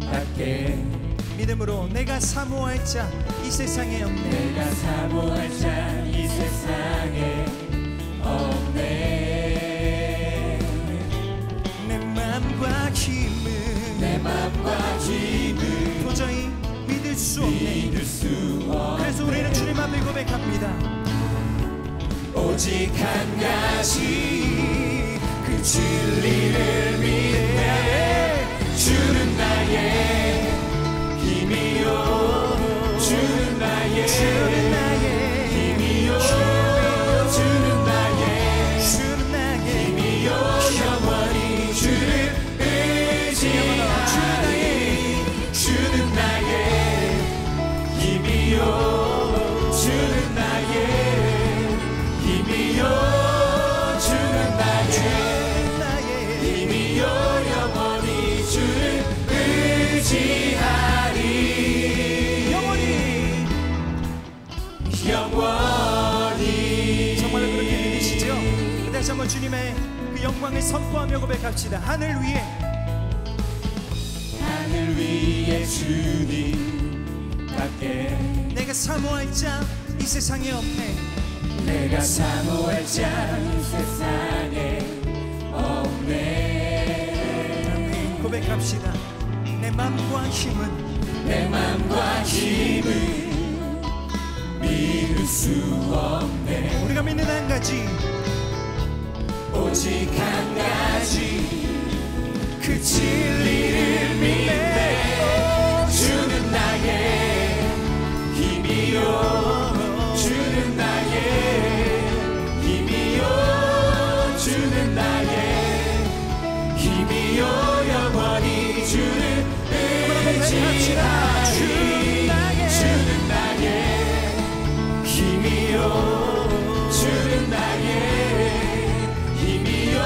주님답게 믿음으로 내가 사모할 자 이 세상에 없네. 내가 사모할 자 이 세상에 없네. 내 맘과 힘은 도저히 믿을 수 없네. 그래서 우리는 주님 앞에 고백합니다. 오직 한 가지 그 진리를 믿네. 주는 나의 힘이요, 주는 나의 힘이요, 주는 나의 힘이요, 영원히 주를 의지하리. 주는 나의 힘이요, 주는 나의 힘이요, 주는 나의 힘이요, 영원히 주를 의지하리. 영원히 정말 그렇게 믿으시죠? 다시 한번 주님의 그 영광을 선포하며 고백합시다. 하늘 위에 주님답게 내가 사모할 자 이 세상에 없네. 내가 사모할 자 이 세상에 없네. 고백합시다. 내 맘과 힘은 믿을 수 없네. 우리가 믿는 한 가지, 오직 한 가지 그 진리를 믿네. 주는 나의 힘이요, 주는 나의 힘이요, 주는 나의 힘이요, 영원히 주를 의지하리. 주는 나의 힘이요, 주는 나의 힘이요,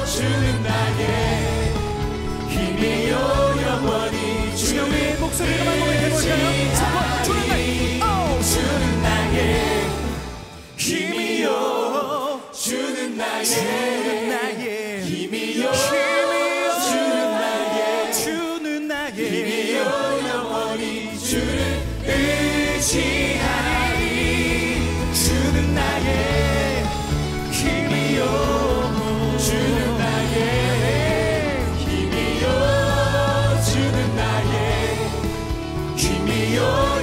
주는 나의 힘이요, 영원히 주의 목소리로만 고백해볼까요? 주는 나의 힘이요, 주는 나의 힘이요, 주는 나의 힘이요, 영원히 주를 의지하리. 주는 나의 힘이요, 주는 나의 힘이요, 주는 나의 힘이요,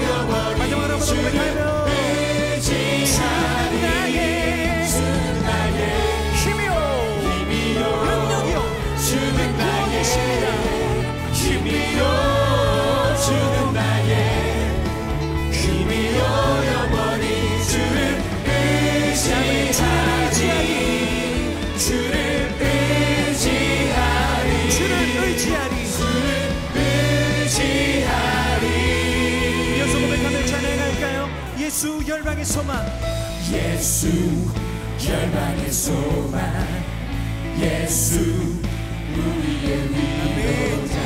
영원히 주를 의지하리. 주는 나의 힘이요, 능력이요, 주는 나의 힘이요, 주는 나의 힘이요, 영원히 주를 의지하리. 주를 의지하리. 주를 의지하리. 이어서 고백하며 찬양할까요? 예수 열방의 소망, 예수 열방의 소망, 예수 우리의 위로자.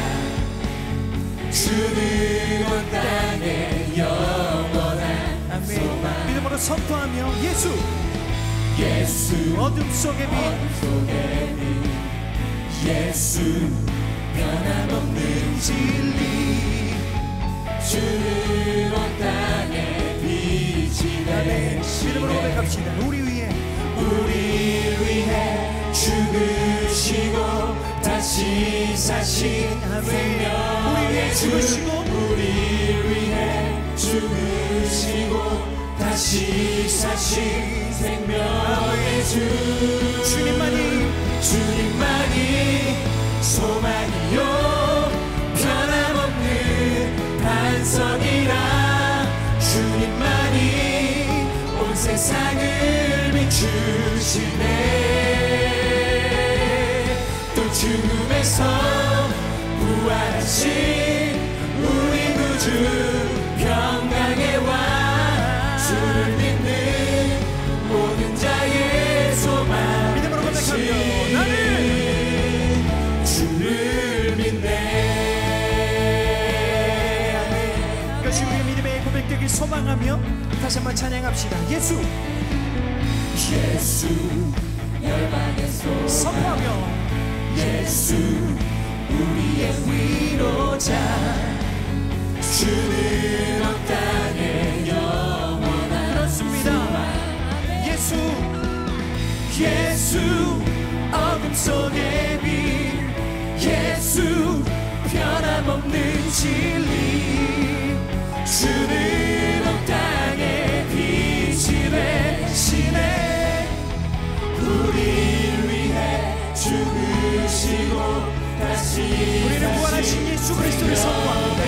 주는 온 땅에 영원한 소망. 믿음으로 선포하며 예수 어둠 속의 빛, 예수 변함없는 진리. 주는 온 땅에 빛이 되네. 믿음으로 고백합시다. 우리 위해 죽으시고 다시 사신 생명. 우리 위해 죽으시고 다시 사신 생명의 주. 주님만이 소망이요, 변함없는 반석이라. 주님만이 온 세상을 비추시네. 또 죽음에서 부활하신 구주 평강의 왕 주를 믿는 모든 자의 소망 믿음으로 고백하며 나는 주를 믿네. 이것이 우리의 믿음의 고백되길 소망하며 다시 한번 찬양합시다. 예수 열방의 소망 선포하며 예수 우리의 위로자 주는 온 땅에 영원한 그렇습니다. 예수 어둠 속의 빛 예수 변함없는 진리 주는 온 땅에 빛이 되시네. 우리를 위해 죽으시고 다시 우리를 구원하신 예수 그리스도를 선포합니다.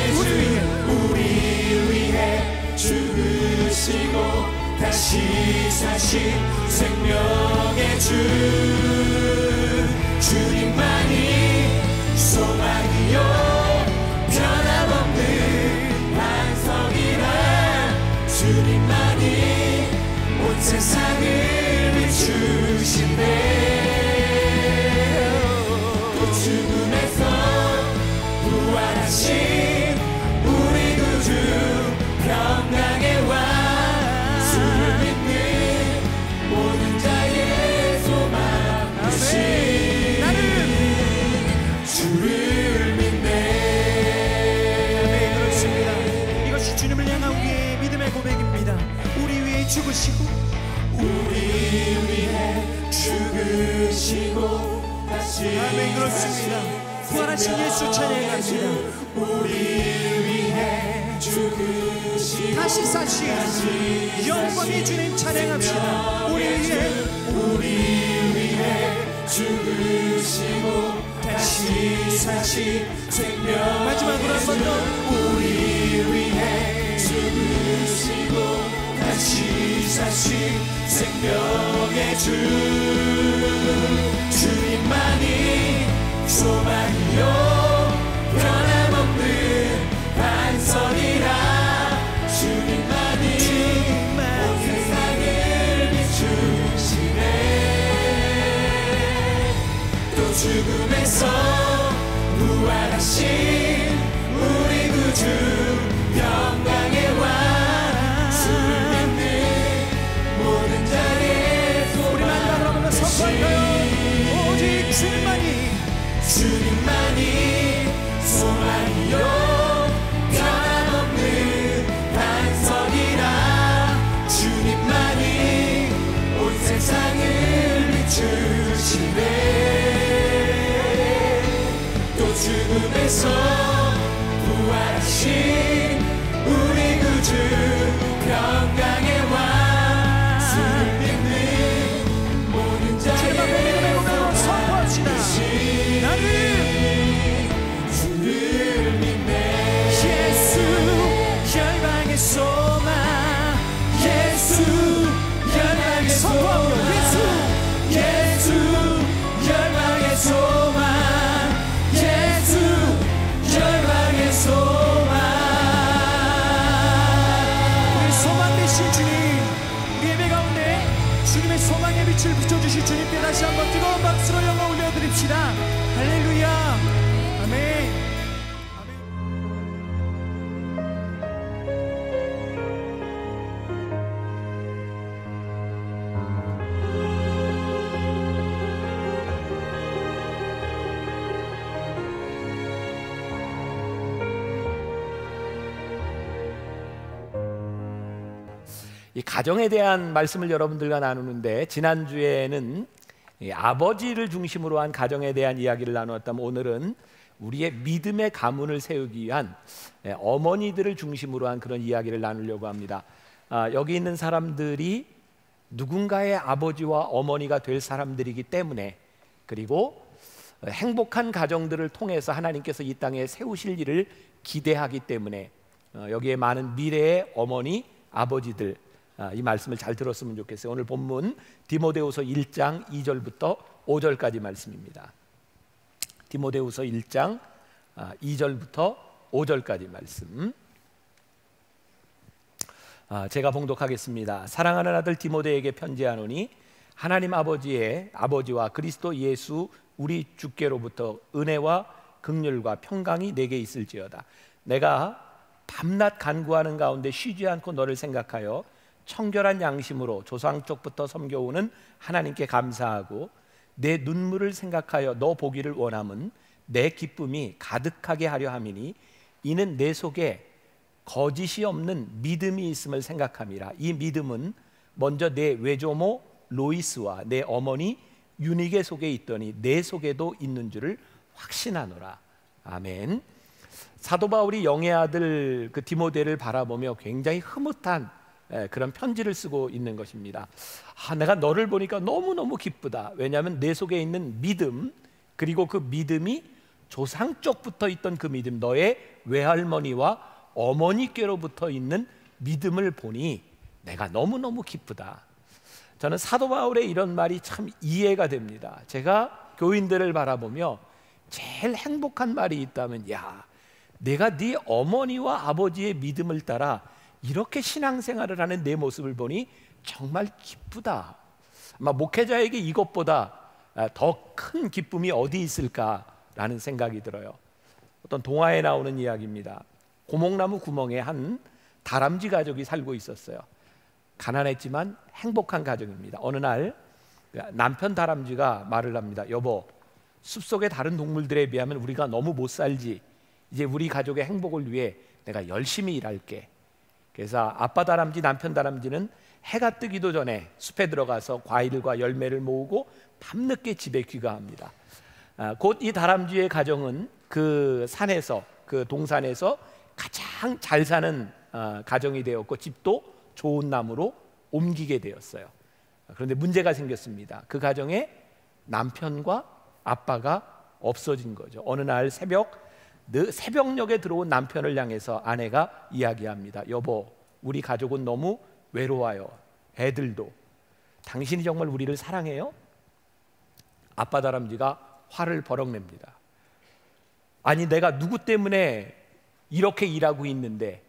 우리를 위해 죽으시고 다시 사신 생명의 주 주님만이 소망이요 변함없는 반석이라 주님만이 온 세상을 비추신대. 또 죽음에서 부활하신 우리 구주 평강의 왕 주를 믿는 모든 자의 소망 되신 나는 주를 믿네. 아멘. 그렇습니다. 이것이 주님을 향한 우리의 믿음의 고백입니다. 우리 위해 죽으시고 우리 위해 죽으시고 다시 아멘. 그렇습니다. 부활하신 예수 찬양합니다. 우리 위해 죽으시고 다시 사신 영원히 주님 찬양합시다. 우리 위해 죽으시고 다시 사신 생명 마지막으로 한 번 더 우리 위해 죽으시고 다시 사신 생명의 주 주님만이 소망이요 변함없는 반석이라 주님만이 온 세상을 비추시네. 또 죽음에서 부활하신 우리 구주 평강의 왕 주를 믿는 모든 자의 소망 우리 마지막으로 한번 선포할까요? 오직 주님만이 소망이요 변함없는 반석이라 주님만이 온 세상을 비추시네. 또 죽음에서 부활하신 우리 구주 평강의 왕 주를 믿는 모든 자의 소망 선포합시다. 나는 주를 믿네. 예수 열방의 소망 예수 열방의 소망 예수 열방의 소망 예수 열방의 소망 우리 소망 되신 주님 우리 예배 가운데 주님의 소망의 빛을 비춰주신 주님께 다시 한번 뜨거운 박수로 영광 올려드립시다. 할렐루야. 아멘. 이 가정에 대한 말씀을 여러분들과 나누는데 지난주에는 아버지를 중심으로 한 가정에 대한 이야기를 나누었다면 오늘은 우리의 믿음의 가문을 세우기 위한 어머니들을 중심으로 한 그런 이야기를 나누려고 합니다. 여기 있는 사람들이 누군가의 아버지와 어머니가 될 사람들이기 때문에 그리고 행복한 가정들을 통해서 하나님께서 이 땅에 세우실 일을 기대하기 때문에 여기에 많은 미래의 어머니, 아버지들 이 말씀을 잘 들었으면 좋겠어요. 오늘 본문 디모데후서 1장 2절부터 5절까지 말씀입니다. 디모데후서 1장 2절부터 5절까지 말씀 제가 봉독하겠습니다. 사랑하는 아들 디모데에게 편지하노니 하나님 아버지와 그리스도 예수 우리 주께로부터 은혜와 긍휼과 평강이 내게 있을지어다. 내가 밤낮 간구하는 가운데 쉬지 않고 너를 생각하여 청결한 양심으로 조상 쪽부터 섬겨오는 하나님께 감사하고 내 눈물을 생각하여 너 보기를 원함은 내 기쁨이 가득하게 하려 함이니 이는 내 속에 거짓이 없는 믿음이 있음을 생각함이라. 이 믿음은 먼저 내 외조모 로이스와 내 어머니 유니게 속에 있더니 내 속에도 있는 줄을 확신하노라. 아멘. 사도 바울이 영의 아들 그 디모데를 바라보며 굉장히 흐뭇한 그런 편지를 쓰고 있는 것입니다. 내가 너를 보니까 너무너무 기쁘다. 왜냐하면 내 속에 있는 믿음, 그리고 그 믿음이 조상 쪽부터 있던 그 믿음, 너의 외할머니와 어머니께로부터 있는 믿음을 보니 내가 너무너무 기쁘다. 저는 사도 바울의 이런 말이 참 이해가 됩니다. 제가 교인들을 바라보며 제일 행복한 말이 있다면, 야, 내가 네 어머니와 아버지의 믿음을 따라 이렇게 신앙생활을 하는 내 모습을 보니 정말 기쁘다. 아마 목회자에게 이것보다 더 큰 기쁨이 어디 있을까라는 생각이 들어요. 어떤 동화에 나오는 이야기입니다. 고목나무 구멍에 한 다람쥐 가족이 살고 있었어요. 가난했지만 행복한 가정입니다. 어느 날 남편 다람쥐가 말을 합니다. 여보, 숲속의 다른 동물들에 비하면 우리가 너무 못 살지. 이제 우리 가족의 행복을 위해 내가 열심히 일할게. 그래서 아빠 다람쥐, 남편 다람쥐는 해가 뜨기도 전에 숲에 들어가서 과일과 열매를 모으고 밤늦게 집에 귀가합니다. 곧 이 다람쥐의 가정은 그 산에서, 그 동산에서 가장 잘 사는 가정이 되었고 집도 좋은 나무로 옮기게 되었어요. 그런데 문제가 생겼습니다. 그 가정에 남편과 아빠가 없어진 거죠. 어느 날 새벽녘에 들어온 남편을 향해서 아내가 이야기합니다. 여보, 우리 가족은 너무 외로워요. 애들도. 당신이 정말 우리를 사랑해요? 아빠 다람쥐가 화를 버럭 냅니다. 아니, 내가 누구 때문에 이렇게 일하고 있는데,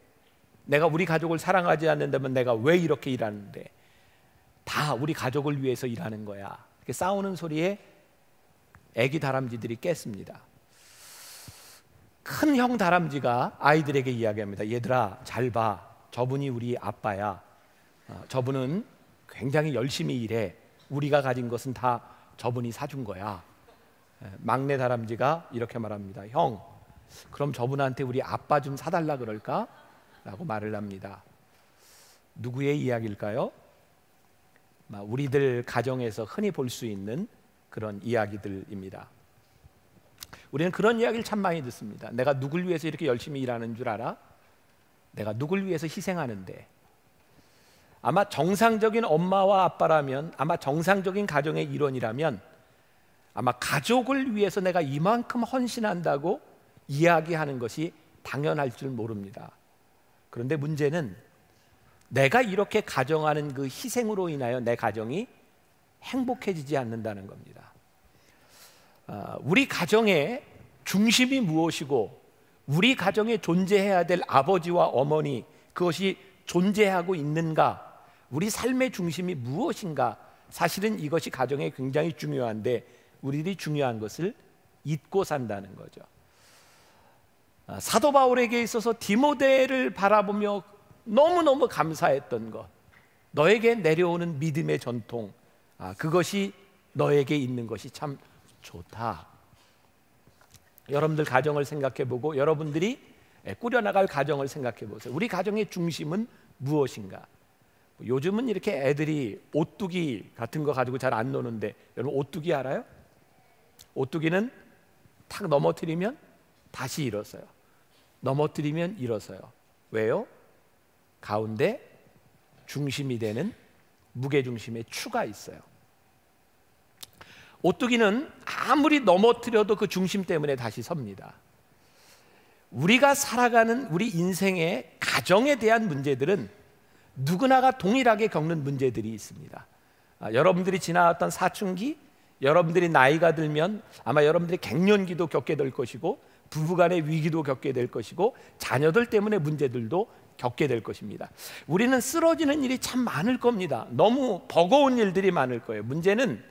내가 우리 가족을 사랑하지 않는다면 내가 왜 이렇게 일하는데, 다 우리 가족을 위해서 일하는 거야. 이렇게 싸우는 소리에 애기 다람쥐들이 깼습니다. 큰 형 다람쥐가 아이들에게 이야기합니다. 얘들아, 잘 봐. 저분이 우리 아빠야. 저분은 굉장히 열심히 일해. 우리가 가진 것은 다 저분이 사준 거야. 막내 다람쥐가 이렇게 말합니다. 형, 그럼 저분한테 우리 아빠 좀 사달라 그럴까? 라고 말을 합니다. 누구의 이야기일까요? 우리들 가정에서 흔히 볼 수 있는 그런 이야기들입니다. 우리는 그런 이야기를 참 많이 듣습니다. 내가 누굴 위해서 이렇게 열심히 일하는 줄 알아? 내가 누굴 위해서 희생하는데. 아마 정상적인 엄마와 아빠라면, 아마 정상적인 가정의 일원이라면 아마 가족을 위해서 내가 이만큼 헌신한다고 이야기하는 것이 당연할 줄 모릅니다. 그런데 문제는 내가 이렇게 가정하는 그 희생으로 인하여 내 가정이 행복해지지 않는다는 겁니다. 우리 가정의 중심이 무엇이고 우리 가정에 존재해야 될 아버지와 어머니, 그것이 존재하고 있는가, 우리 삶의 중심이 무엇인가, 사실은 이것이 가정에 굉장히 중요한데 우리들이 중요한 것을 잊고 산다는 거죠. 사도 바울에게 있어서 디모데를 바라보며 너무너무 감사했던 것, 너에게 내려오는 믿음의 전통, 그것이 너에게 있는 것이 참 좋다. 여러분들 가정을 생각해보고 여러분들이 꾸려나갈 가정을 생각해보세요. 우리 가정의 중심은 무엇인가? 요즘은 이렇게 애들이 오뚜기 같은 거 가지고 잘 안 노는데, 여러분 오뚜기 알아요? 오뚜기는 탁 넘어뜨리면 다시 일어서요. 넘어뜨리면 일어서요. 왜요? 가운데 중심이 되는 무게중심의 추가 있어요. 오뚜기는 아무리 넘어뜨려도 그 중심 때문에 다시 섭니다. 우리가 살아가는 우리 인생의 가정에 대한 문제들은 누구나가 동일하게 겪는 문제들이 있습니다. 여러분들이 지나왔던 사춘기, 여러분들이 나이가 들면 아마 여러분들이 갱년기도 겪게 될 것이고 부부간의 위기도 겪게 될 것이고 자녀들 때문에 문제들도 겪게 될 것입니다. 우리는 쓰러지는 일이 참 많을 겁니다. 너무 버거운 일들이 많을 거예요. 문제는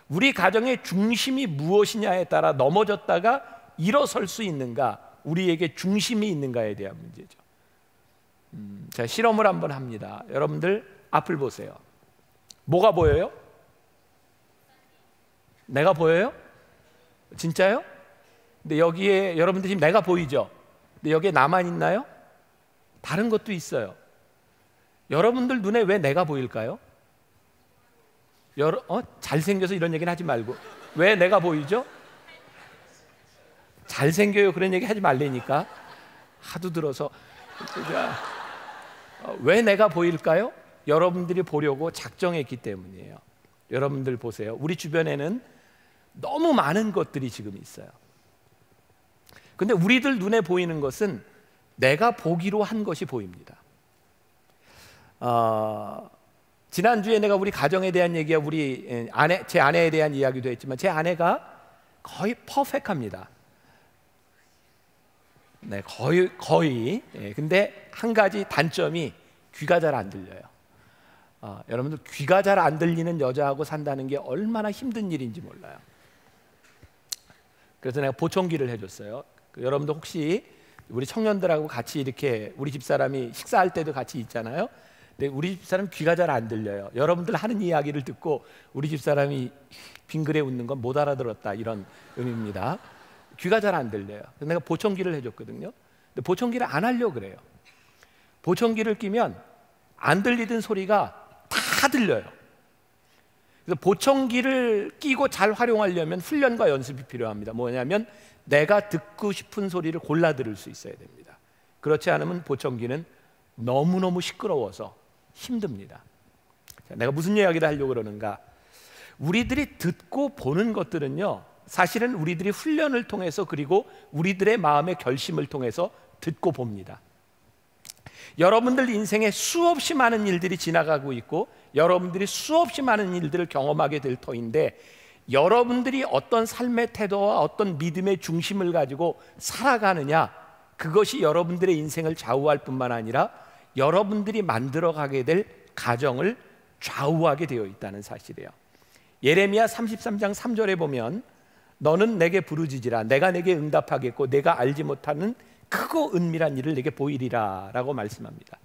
우리 가정의 중심이 무엇이냐에 따라 넘어졌다가 일어설 수 있는가, 우리에게 중심이 있는가에 대한 문제죠. 제가 실험을 한번 합니다. 여러분들 앞을 보세요. 뭐가 보여요? 내가 보여요? 진짜요? 근데 여기에 여러분들 지금 내가 보이죠? 근데 여기에 나만 있나요? 다른 것도 있어요. 여러분들 눈에 왜 내가 보일까요? 잘생겨서 이런 얘기는 하지 말고. 왜 내가 보이죠? 잘생겨요 그런 얘기 하지 말라니까. 하도 들어서. 왜 내가 보일까요? 여러분들이 보려고 작정했기 때문이에요. 여러분들 보세요. 우리 주변에는 너무 많은 것들이 지금 있어요. 근데 우리들 눈에 보이는 것은 내가 보기로 한 것이 보입니다. 지난주에 내가 우리 가정에 대한 얘기야, 제 아내에 대한 이야기도 했지만 제 아내가 거의 퍼펙트합니다. 네, 거의. 근데 한 가지 단점이 귀가 잘 안 들려요. 여러분들 귀가 잘 안 들리는 여자하고 산다는 게 얼마나 힘든 일인지 몰라요. 그래서 내가 보청기를 해줬어요. 여러분들 혹시 우리 청년들하고 같이 이렇게 우리 집사람이 식사할 때도 같이 있잖아요. 근데 우리 집사람 귀가 잘 안 들려요. 여러분들 하는 이야기를 듣고 우리 집사람이 빙그레 웃는 건 못 알아들었다, 이런 의미입니다. 귀가 잘 안 들려요. 그래서 내가 보청기를 해줬거든요. 근데 보청기를 안 하려고 그래요. 보청기를 끼면 안 들리던 소리가 다 들려요. 그래서 보청기를 끼고 잘 활용하려면 훈련과 연습이 필요합니다. 뭐냐면 내가 듣고 싶은 소리를 골라 들을 수 있어야 됩니다. 그렇지 않으면 보청기는 너무너무 시끄러워서 힘듭니다. 자, 내가 무슨 이야기를 하려고 그러는가? 우리들이 듣고 보는 것들은요, 사실은 우리들이 훈련을 통해서, 그리고 우리들의 마음의 결심을 통해서 듣고 봅니다. 여러분들 인생에 수없이 많은 일들이 지나가고 있고 여러분들이 수없이 많은 일들을 경험하게 될 터인데, 여러분들이 어떤 삶의 태도와 어떤 믿음의 중심을 가지고 살아가느냐, 그것이 여러분들의 인생을 좌우할 뿐만 아니라 여러분들이 만들어가게 될 가정을 좌우하게 되어 있다는 사실이에요. 예레미야 33장 3절에 보면 너는 내게 부르짖으라, 내가 내게 응답하겠고 내가 알지 못하는 크고 은밀한 일을 내게 보이리라 라고 말씀합니다.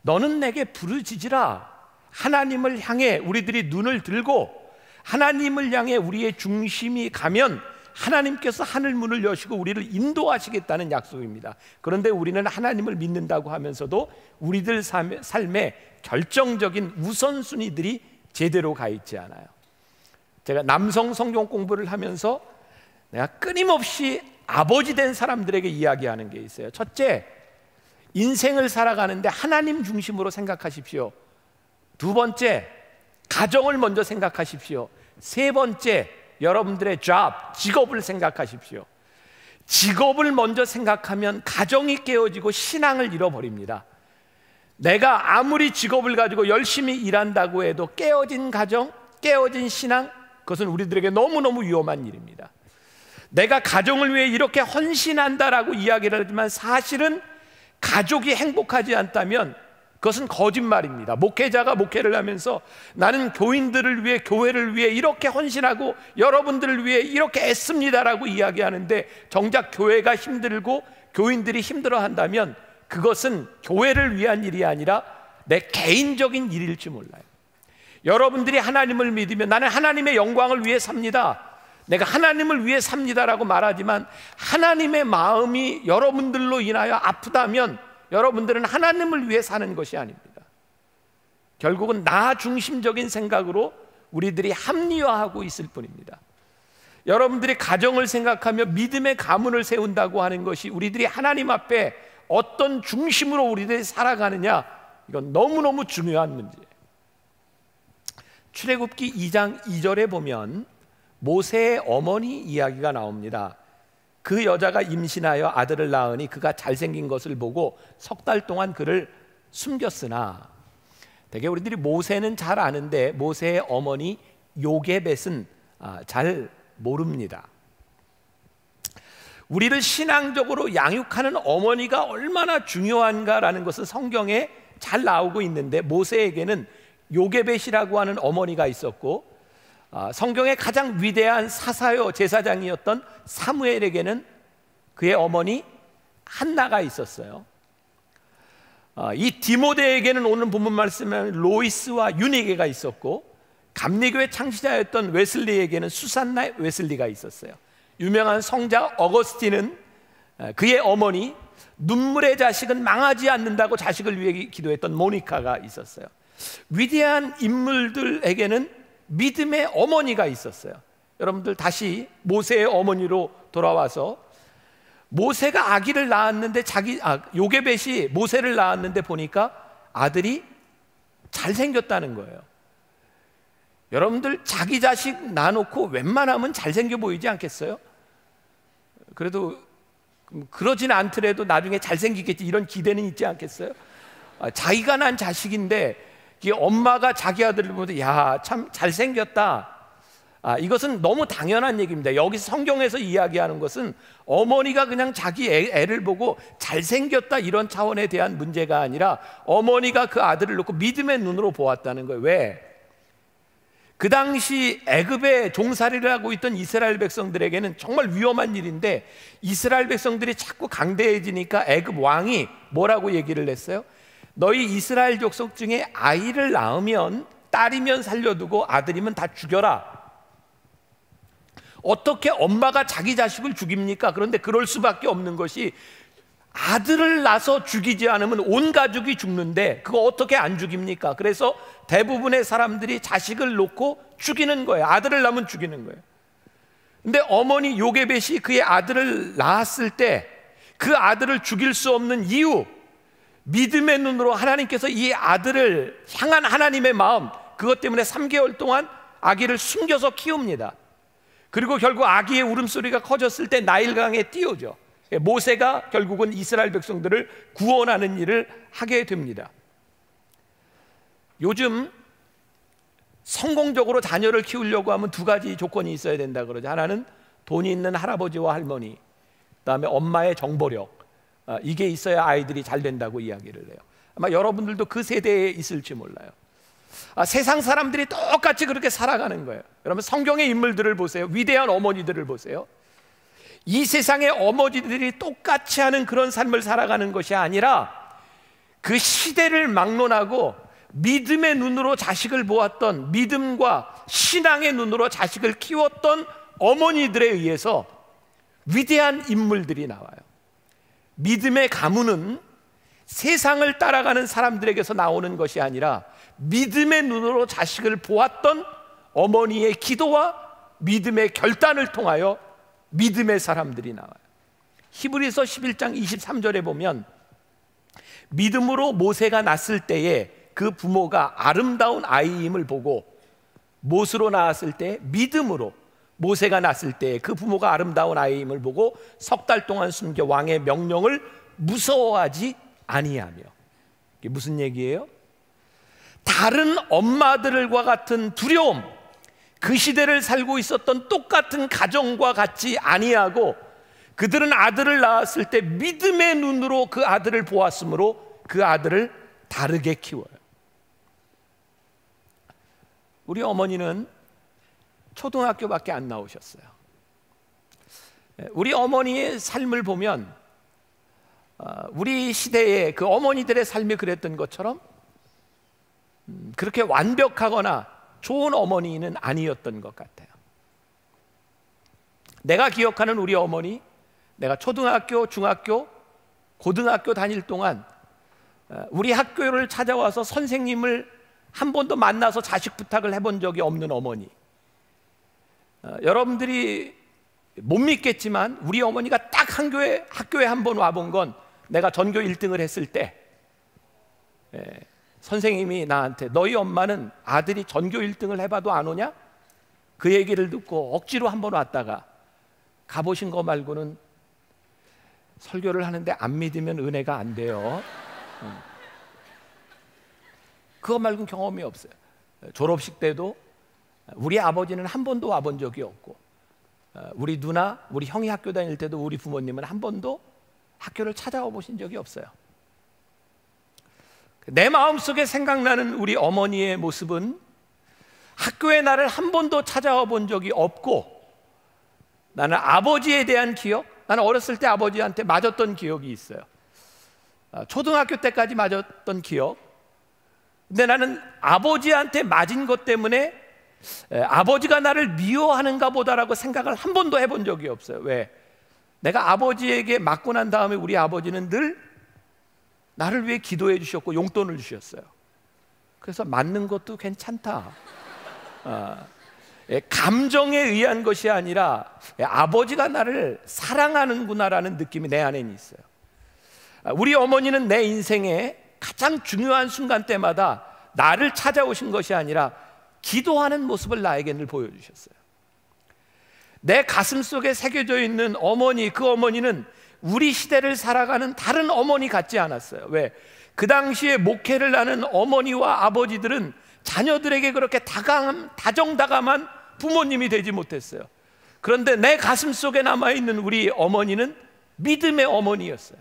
너는 내게 부르짖으라. 하나님을 향해 우리들이 눈을 들고 하나님을 향해 우리의 중심이 가면 하나님께서 하늘 문을 여시고 우리를 인도하시겠다는 약속입니다. 그런데 우리는 하나님을 믿는다고 하면서도 우리들 삶에 결정적인 우선순위들이 제대로 가 있지 않아요. 제가 남성 성경 공부를 하면서 내가 끊임없이 아버지 된 사람들에게 이야기하는 게 있어요. 첫째, 인생을 살아가는데 하나님 중심으로 생각하십시오. 두 번째, 가정을 먼저 생각하십시오. 세 번째, 여러분들의 직업을 생각하십시오. 직업을 먼저 생각하면 가정이 깨어지고 신앙을 잃어버립니다. 내가 아무리 직업을 가지고 열심히 일한다고 해도 깨어진 가정, 깨어진 신앙, 그것은 우리들에게 너무너무 위험한 일입니다. 내가 가정을 위해 이렇게 헌신한다라고 이야기를 하지만 사실은 가족이 행복하지 않다면 그것은 거짓말입니다. 목회자가 목회를 하면서 나는 교인들을 위해, 교회를 위해 이렇게 헌신하고 여러분들을 위해 이렇게 애씁니다라고 이야기하는데 정작 교회가 힘들고 교인들이 힘들어한다면 그것은 교회를 위한 일이 아니라 내 개인적인 일일지 몰라요. 여러분들이 하나님을 믿으면 나는 하나님의 영광을 위해 삽니다, 내가 하나님을 위해 삽니다라고 말하지만 하나님의 마음이 여러분들로 인하여 아프다면 여러분들은 하나님을 위해 사는 것이 아닙니다. 결국은 나 중심적인 생각으로 우리들이 합리화하고 있을 뿐입니다. 여러분들이 가정을 생각하며 믿음의 가문을 세운다고 하는 것이 우리들이 하나님 앞에 어떤 중심으로 우리들이 살아가느냐, 이건 너무너무 중요한 문제예요. 출애굽기 2장 2절에 보면 모세의 어머니 이야기가 나옵니다. 그 여자가 임신하여 아들을 낳으니 그가 잘생긴 것을 보고 석 달 동안 그를 숨겼으나, 되게 우리들이 모세는 잘 아는데 모세의 어머니 요게벳은 잘 모릅니다. 우리를 신앙적으로 양육하는 어머니가 얼마나 중요한가라는 것은 성경에 잘 나오고 있는데, 모세에게는 요게벳이라고 하는 어머니가 있었고, 성경의 가장 위대한 사사요 제사장이었던 사무엘에게는 그의 어머니 한나가 있었어요. 이 디모데에게는 오늘 본문 말씀에 로이스와 유니게가 있었고, 감리교회 창시자였던 웨슬리에게는 수산나 웨슬리가 있었어요. 유명한 성자 어거스틴은 그의 어머니, 눈물의 자식은 망하지 않는다고 자식을 위해 기도했던 모니카가 있었어요. 위대한 인물들에게는 믿음의 어머니가 있었어요. 여러분들 다시 모세의 어머니로 돌아와서, 모세가 아기를 낳았는데 요게벳이 모세를 낳았는데 보니까 아들이 잘생겼다는 거예요. 여러분들 자기 자식 낳아놓고 웬만하면 잘생겨 보이지 않겠어요? 그래도 그러진 않더라도 나중에 잘생기겠지 이런 기대는 있지 않겠어요? 자기가 난 자식인데 엄마가 자기 아들을 보면서 야, 참 잘생겼다, 이것은 너무 당연한 얘기입니다. 여기서 성경에서 이야기하는 것은 어머니가 그냥 자기 애를 보고 잘생겼다 이런 차원에 대한 문제가 아니라, 어머니가 그 아들을 놓고 믿음의 눈으로 보았다는 거예요. 왜? 그 당시 애굽에 종살이를 하고 있던 이스라엘 백성들에게는 정말 위험한 일인데, 이스라엘 백성들이 자꾸 강대해지니까 애굽 왕이 뭐라고 얘기를 했어요? 너희 이스라엘 족속 중에 아이를 낳으면 딸이면 살려두고 아들이면 다 죽여라. 어떻게 엄마가 자기 자식을 죽입니까? 그런데 그럴 수밖에 없는 것이, 아들을 낳아서 죽이지 않으면 온 가족이 죽는데 그거 어떻게 안 죽입니까? 그래서 대부분의 사람들이 자식을 놓고 죽이는 거예요. 아들을 낳으면 죽이는 거예요. 근데 어머니 요게벳이 그의 아들을 낳았을 때 그 아들을 죽일 수 없는 이유, 믿음의 눈으로 하나님께서 이 아들을 향한 하나님의 마음, 그것 때문에 3개월 동안 아기를 숨겨서 키웁니다. 그리고 결국 아기의 울음소리가 커졌을 때 나일강에 띄우죠. 모세가 결국은 이스라엘 백성들을 구원하는 일을 하게 됩니다. 요즘 성공적으로 자녀를 키우려고 하면 두 가지 조건이 있어야 된다 그러죠. 하나는 돈이 있는 할아버지와 할머니, 그다음에 엄마의 정보력, 이게 있어야 아이들이 잘 된다고 이야기를 해요. 아마 여러분들도 그 세대에 있을지 몰라요. 세상 사람들이 똑같이 그렇게 살아가는 거예요. 여러분 성경의 인물들을 보세요. 위대한 어머니들을 보세요. 이 세상의 어머니들이 똑같이 하는 그런 삶을 살아가는 것이 아니라, 그 시대를 막론하고 믿음의 눈으로 자식을 보았던, 믿음과 신앙의 눈으로 자식을 키웠던 어머니들에 의해서 위대한 인물들이 나와요. 믿음의 가문은 세상을 따라가는 사람들에게서 나오는 것이 아니라, 믿음의 눈으로 자식을 보았던 어머니의 기도와 믿음의 결단을 통하여 믿음의 사람들이 나와요. 히브리서 11장 23절에 보면, 믿음으로 모세가 낳았을 때에 그 부모가 아름다운 아이임을 보고, 못으로 낳았을 때 믿음으로 모세가 낳았을 때에 그 부모가 아름다운 아이임을 보고 석 달 동안 숨겨 왕의 명령을 무서워하지 아니하며. 이게 무슨 얘기예요? 다른 엄마들과 같은 두려움, 그 시대를 살고 있었던 똑같은 가정과 같지 아니하고, 그들은 아들을 낳았을 때 믿음의 눈으로 그 아들을 보았으므로 그 아들을 다르게 키워요. 우리 어머니는 초등학교밖에 안 나오셨어요. 우리 어머니의 삶을 보면 우리 시대의 그 어머니들의 삶이 그랬던 것처럼 그렇게 완벽하거나 좋은 어머니는 아니었던 것 같아요. 내가 기억하는 우리 어머니, 내가 초등학교, 중학교, 고등학교 다닐 동안 우리 학교를 찾아와서 선생님을 한 번도 만나서 자식 부탁을 해본 적이 없는 어머니. 여러분들이 못 믿겠지만 우리 어머니가 딱 학교에 한 번 와본 건 내가 전교 1등을 했을 때 선생님이 나한테 너희 엄마는 아들이 전교 1등을 해봐도 안 오냐? 그 얘기를 듣고 억지로 한 번 왔다가 가보신 거 말고는 설교를 하는데 안 믿으면 은혜가 안 돼요. 그거 말고는 경험이 없어요. 졸업식 때도 우리 아버지는 한 번도 와본 적이 없고 우리 누나, 우리 형이 학교 다닐 때도 우리 부모님은 한 번도 학교를 찾아와 보신 적이 없어요. 내 마음속에 생각나는 우리 어머니의 모습은 학교에 나를 한 번도 찾아와 본 적이 없고, 나는 아버지에 대한 기억, 나는 어렸을 때 아버지한테 맞았던 기억이 있어요. 초등학교 때까지 맞았던 기억. 근데 나는 아버지한테 맞은 것 때문에 아버지가 나를 미워하는가 보다라고 생각을 한 번도 해본 적이 없어요. 왜? 내가 아버지에게 맞고 난 다음에 우리 아버지는 늘 나를 위해 기도해 주셨고 용돈을 주셨어요. 그래서 맞는 것도 괜찮다. 감정에 의한 것이 아니라 아버지가 나를 사랑하는구나라는 느낌이 내 안에 있어요. 우리 어머니는 내 인생에 가장 중요한 순간 때마다 나를 찾아오신 것이 아니라 기도하는 모습을 나에게 늘 보여주셨어요. 내 가슴 속에 새겨져 있는 어머니, 그 어머니는 우리 시대를 살아가는 다른 어머니 같지 않았어요. 왜? 그 당시에 목회를 하는 어머니와 아버지들은 자녀들에게 그렇게 다정다감한 부모님이 되지 못했어요. 그런데 내 가슴 속에 남아있는 우리 어머니는 믿음의 어머니였어요.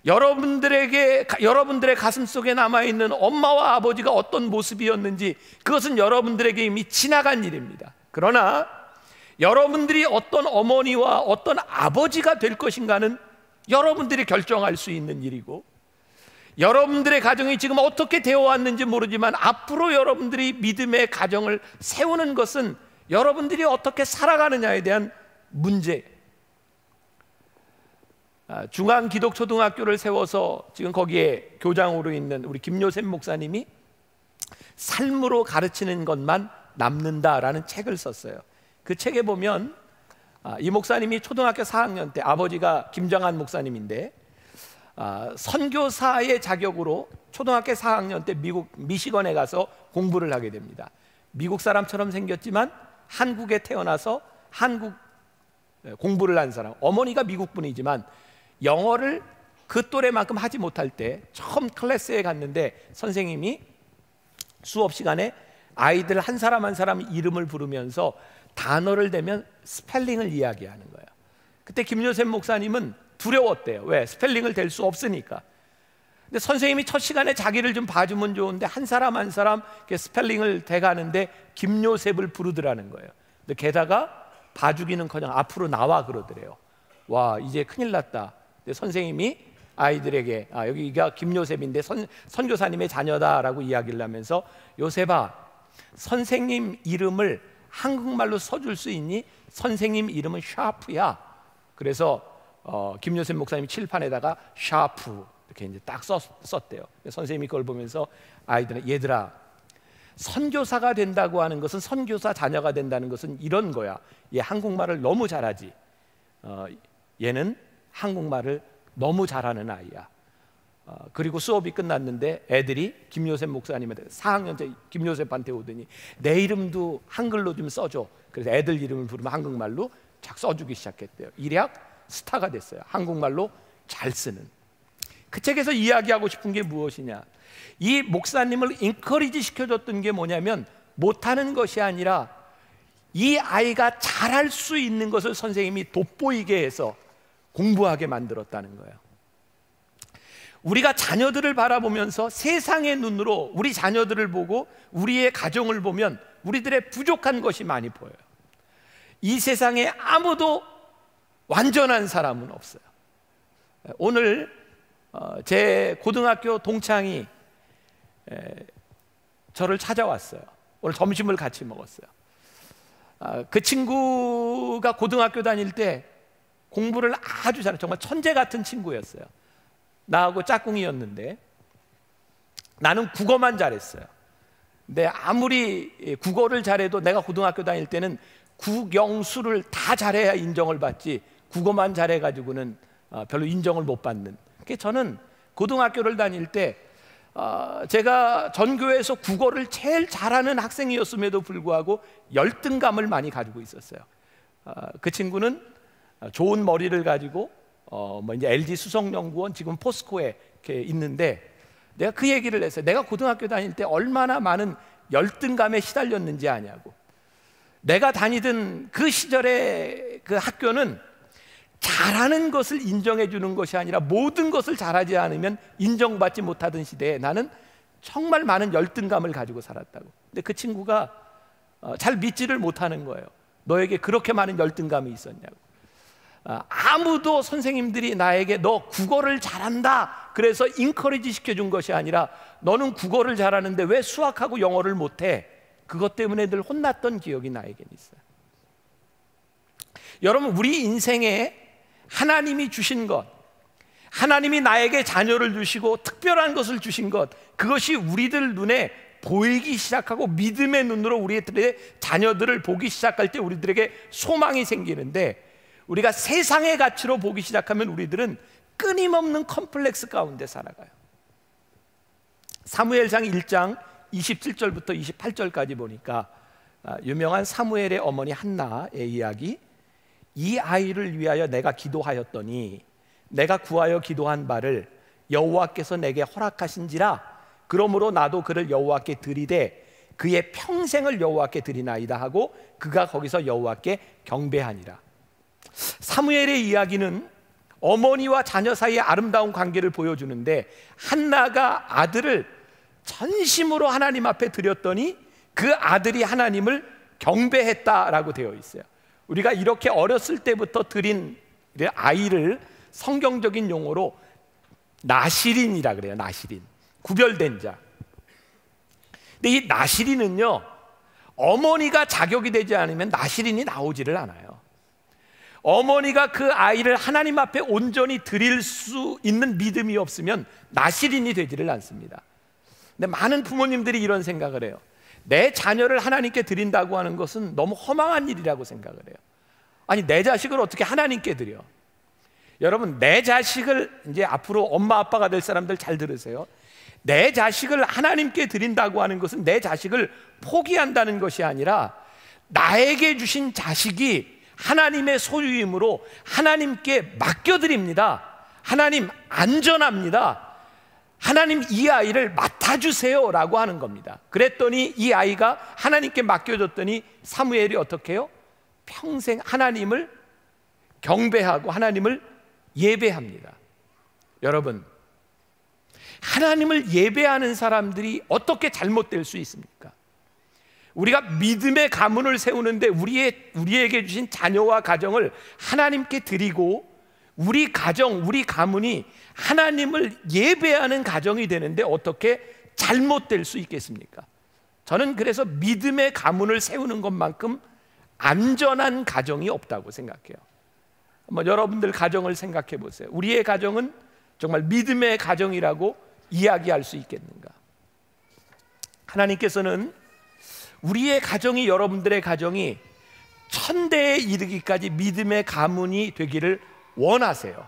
여러분들의 가슴 속에 남아있는 엄마와 아버지가 어떤 모습이었는지 그것은 여러분들에게 이미 지나간 일입니다. 그러나 여러분들이 어떤 어머니와 어떤 아버지가 될 것인가는 여러분들이 결정할 수 있는 일이고, 여러분들의 가정이 지금 어떻게 되어 왔는지 모르지만 앞으로 여러분들이 믿음의 가정을 세우는 것은 여러분들이 어떻게 살아가느냐에 대한 문제. 중앙기독초등학교를 세워서 지금 거기에 교장으로 있는 우리 김요셉 목사님이 삶으로 가르치는 것만 남는다라는 책을 썼어요. 그 책에 보면 이 목사님이 초등학교 4학년 때, 아버지가 김정한 목사님인데 선교사의 자격으로 초등학교 4학년 때 미국 미시건에 가서 공부를 하게 됩니다. 미국 사람처럼 생겼지만 한국에 태어나서 한국 공부를 한 사람, 어머니가 미국 분이지만 영어를 그 또래만큼 하지 못할 때 처음 클래스에 갔는데 선생님이 수업 시간에 아이들 한 사람 한 사람 이름을 부르면서 단어를 대면 스펠링을 이야기하는 거예요. 그때 김요셉 목사님은 두려웠대요. 왜? 스펠링을 댈 수 없으니까. 근데 선생님이 첫 시간에 자기를 좀 봐주면 좋은데 한 사람 한 사람 스펠링을 대가는데 김요셉을 부르더라는 거예요. 근데 게다가 봐주기는커녕 앞으로 나와 그러더래요. 와, 이제 큰일 났다. 근데 선생님이 아이들에게 여기가 김요셉인데 선교사님의 자녀다라고 이야기를 하면서, 요셉아, 선생님 이름을 한국말로 써줄 수 있니? 선생님 이름은 샤프야. 그래서 김요셉 목사님이 칠판에다가 샤프 이렇게 이제 딱 썼대요. 선생님이 그걸 보면서 아이들은, 얘들아, 선교사가 된다고 하는 것은, 선교사 자녀가 된다는 것은 이런 거야. 얘 한국말을 너무 잘하지. 얘는 한국말을 너무 잘하는 아이야. 그리고 수업이 끝났는데 애들이 김요셉 목사님한테, 4학년 때 김요셉한테 오더니 내 이름도 한글로 좀 써줘. 그래서 애들 이름을 부르면 한국말로 착 써주기 시작했대요. 일약 스타가 됐어요. 한국말로 잘 쓰는. 그 책에서 이야기하고 싶은 게 무엇이냐, 이 목사님을 인커리지 시켜줬던 게 뭐냐면, 못하는 것이 아니라 이 아이가 잘할 수 있는 것을 선생님이 돋보이게 해서 공부하게 만들었다는 거예요. 우리가 자녀들을 바라보면서 세상의 눈으로 우리 자녀들을 보고 우리의 가정을 보면 우리들의 부족한 것이 많이 보여요. 이 세상에 아무도 완전한 사람은 없어요. 오늘 제 고등학교 동창이 저를 찾아왔어요. 오늘 점심을 같이 먹었어요. 그 친구가 고등학교 다닐 때 공부를 아주 잘해, 정말 천재 같은 친구였어요. 나하고 짝꿍이었는데 나는 국어만 잘했어요. 근데 아무리 국어를 잘해도 내가 고등학교 다닐 때는 국영수를 다 잘해야 인정을 받지, 국어만 잘해가지고는 별로 인정을 못 받는. 그래서 저는 고등학교를 다닐 때 제가 전교에서 국어를 제일 잘하는 학생이었음에도 불구하고 열등감을 많이 가지고 있었어요. 그 친구는 좋은 머리를 가지고 이제 LG 수석연구원, 지금 포스코에 이렇게 있는데, 내가 그 얘기를 했어요. 내가 고등학교 다닐 때 얼마나 많은 열등감에 시달렸는지 아냐고. 내가 다니던 그 시절의 그 학교는 잘하는 것을 인정해 주는 것이 아니라 모든 것을 잘하지 않으면 인정받지 못하던 시대에 나는 정말 많은 열등감을 가지고 살았다고. 근데 그 친구가 잘 믿지를 못하는 거예요. 너에게 그렇게 많은 열등감이 있었냐고. 아무도 선생님들이 나에게 너 국어를 잘한다 그래서 인커리지 시켜준 것이 아니라 너는 국어를 잘하는데 왜 수학하고 영어를 못해? 그것 때문에 늘 혼났던 기억이 나에겐 있어요. 여러분, 우리 인생에 하나님이 주신 것, 하나님이 나에게 자녀를 주시고 특별한 것을 주신 것, 그것이 우리들 눈에 보이기 시작하고 믿음의 눈으로 우리들의 자녀들을 보기 시작할 때 우리들에게 소망이 생기는데, 우리가 세상의 가치로 보기 시작하면 우리들은 끊임없는 컴플렉스 가운데 살아가요. 사무엘상 1장 27절부터 28절까지 보니까 유명한 사무엘의 어머니 한나의 이야기, 이 아이를 위하여 내가 기도하였더니 내가 구하여 기도한 바를 여호와께서 내게 허락하신지라, 그러므로 나도 그를 여호와께 드리되 그의 평생을 여호와께 드리나이다 하고 그가 거기서 여호와께 경배하니라. 사무엘의 이야기는 어머니와 자녀 사이의 아름다운 관계를 보여주는데, 한나가 아들을 전심으로 하나님 앞에 드렸더니 그 아들이 하나님을 경배했다라고 되어 있어요. 우리가 이렇게 어렸을 때부터 드린 아이를 성경적인 용어로 나시린이라 그래요. 나시린, 구별된 자. 근데 이 나시린은요, 어머니가 자격이 되지 않으면 나시린이 나오지를 않아요. 어머니가 그 아이를 하나님 앞에 온전히 드릴 수 있는 믿음이 없으면 나시린이 되지를 않습니다. 근데 많은 부모님들이 이런 생각을 해요. 내 자녀를 하나님께 드린다고 하는 것은 너무 허망한 일이라고 생각을 해요. 아니, 내 자식을 어떻게 하나님께 드려? 여러분, 내 자식을, 이제 앞으로 엄마 아빠가 될 사람들 잘 들으세요. 내 자식을 하나님께 드린다고 하는 것은 내 자식을 포기한다는 것이 아니라 나에게 주신 자식이 하나님의 소유이므로 하나님께 맡겨드립니다. 하나님 안전합니다. 하나님 이 아이를 맡아주세요 라고 하는 겁니다. 그랬더니 이 아이가 하나님께 맡겨줬더니 사무엘이 어떻게 해요? 평생 하나님을 경배하고 하나님을 예배합니다. 여러분, 하나님을 예배하는 사람들이 어떻게 잘못될 수 있습니까? 우리가 믿음의 가문을 세우는데 우리에게 주신 자녀와 가정을 하나님께 드리고 우리 가정, 우리 가문이 하나님을 예배하는 가정이 되는데 어떻게 잘못될 수 있겠습니까? 저는 그래서 믿음의 가문을 세우는 것만큼 안전한 가정이 없다고 생각해요. 한번 여러분들 가정을 생각해 보세요. 우리의 가정은 정말 믿음의 가정이라고 이야기할 수 있겠는가? 하나님께서는 우리의 가정이, 여러분들의 가정이 천대에 이르기까지 믿음의 가문이 되기를 원하세요.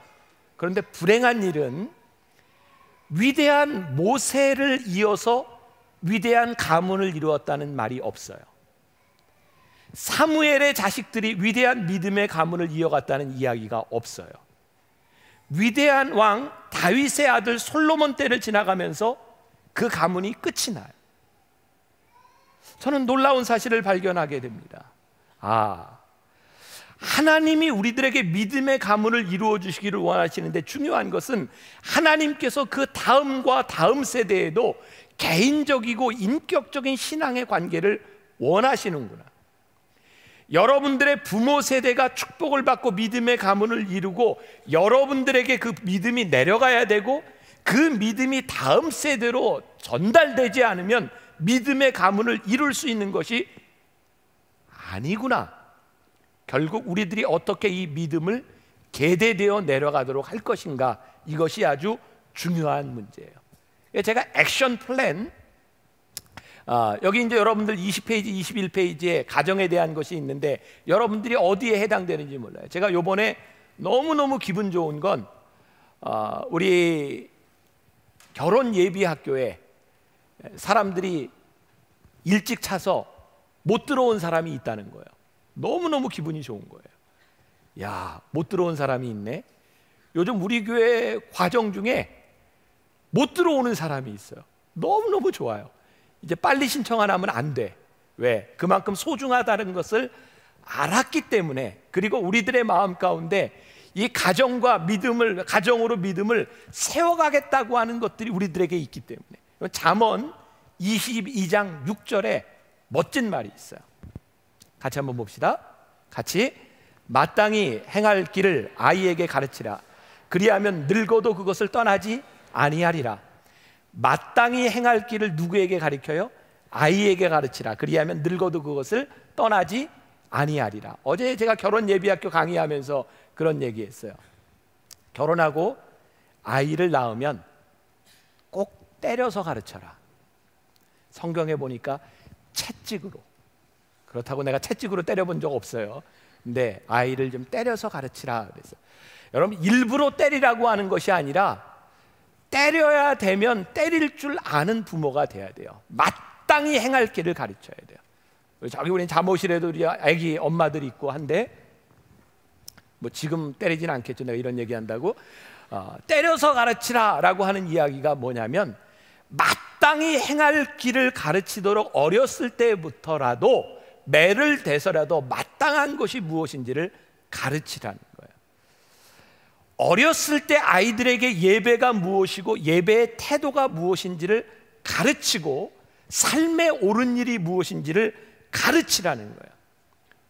그런데 불행한 일은 위대한 모세를 이어서 위대한 가문을 이루었다는 말이 없어요. 사무엘의 자식들이 위대한 믿음의 가문을 이어갔다는 이야기가 없어요. 위대한 왕 다윗의 아들 솔로몬 때를 지나가면서 그 가문이 끝이 나요. 저는 놀라운 사실을 발견하게 됩니다. 하나님이 우리들에게 믿음의 가문을 이루어 주시기를 원하시는데 중요한 것은 하나님께서 그 다음과 다음 세대에도 개인적이고 인격적인 신앙의 관계를 원하시는구나. 여러분들의 부모 세대가 축복을 받고 믿음의 가문을 이루고 여러분들에게 그 믿음이 내려가야 되고 그 믿음이 다음 세대로 전달되지 않으면 믿음의 가문을 이룰 수 있는 것이 아니구나. 결국 우리들이 어떻게 이 믿음을 계대되어 내려가도록 할 것인가, 이것이 아주 중요한 문제예요. 제가 액션 플랜, 여기 이제 여러분들 20페이지, 21페이지에 가정에 대한 것이 있는데 여러분들이 어디에 해당되는지 몰라요. 제가 요번에 너무너무 기분 좋은 건 우리 결혼 예비 학교에 사람들이 일찍 차서 못 들어온 사람이 있다는 거예요. 너무너무 기분이 좋은 거예요. 야, 못 들어온 사람이 있네. 요즘 우리 교회 과정 중에 못 들어오는 사람이 있어요. 너무너무 좋아요. 이제 빨리 신청 안 하면 안 돼. 왜? 그만큼 소중하다는 것을 알았기 때문에. 그리고 우리들의 마음 가운데 이 가정으로 믿음을 세워가겠다고 하는 것들이 우리들에게 있기 때문에. 잠언 22장 6절에 멋진 말이 있어요. 같이 한번 봅시다. 같이. 마땅히 행할 길을 아이에게 가르치라. 그리하면 늙어도 그것을 떠나지 아니하리라. 마땅히 행할 길을 누구에게 가르쳐요? 아이에게 가르치라. 그리하면 늙어도 그것을 떠나지 아니하리라. 어제 제가 결혼 예비학교 강의하면서 그런 얘기했어요. 결혼하고 아이를 낳으면 꼭 때려서 가르쳐라. 성경에 보니까 채찍으로. 그렇다고 내가 채찍으로 때려본 적 없어요. 근데 아이를 좀 때려서 가르치라 그래서. 여러분, 일부러 때리라고 하는 것이 아니라 때려야 되면 때릴 줄 아는 부모가 돼야 돼요. 마땅히 행할 길을 가르쳐야 돼요. 저기 우리 잠옷이라도 우리 아기 엄마들이 있고 한데, 뭐 지금 때리진 않겠죠. 내가 이런 얘기한다고. 때려서 가르치라 라고 하는 이야기가 뭐냐면, 마땅히 행할 길을 가르치도록 어렸을 때부터라도 매를 대서라도 마땅한 것이 무엇인지를 가르치라는 거예요. 어렸을 때 아이들에게 예배가 무엇이고 예배의 태도가 무엇인지를 가르치고 삶에 옳은 일이 무엇인지를 가르치라는 거예요.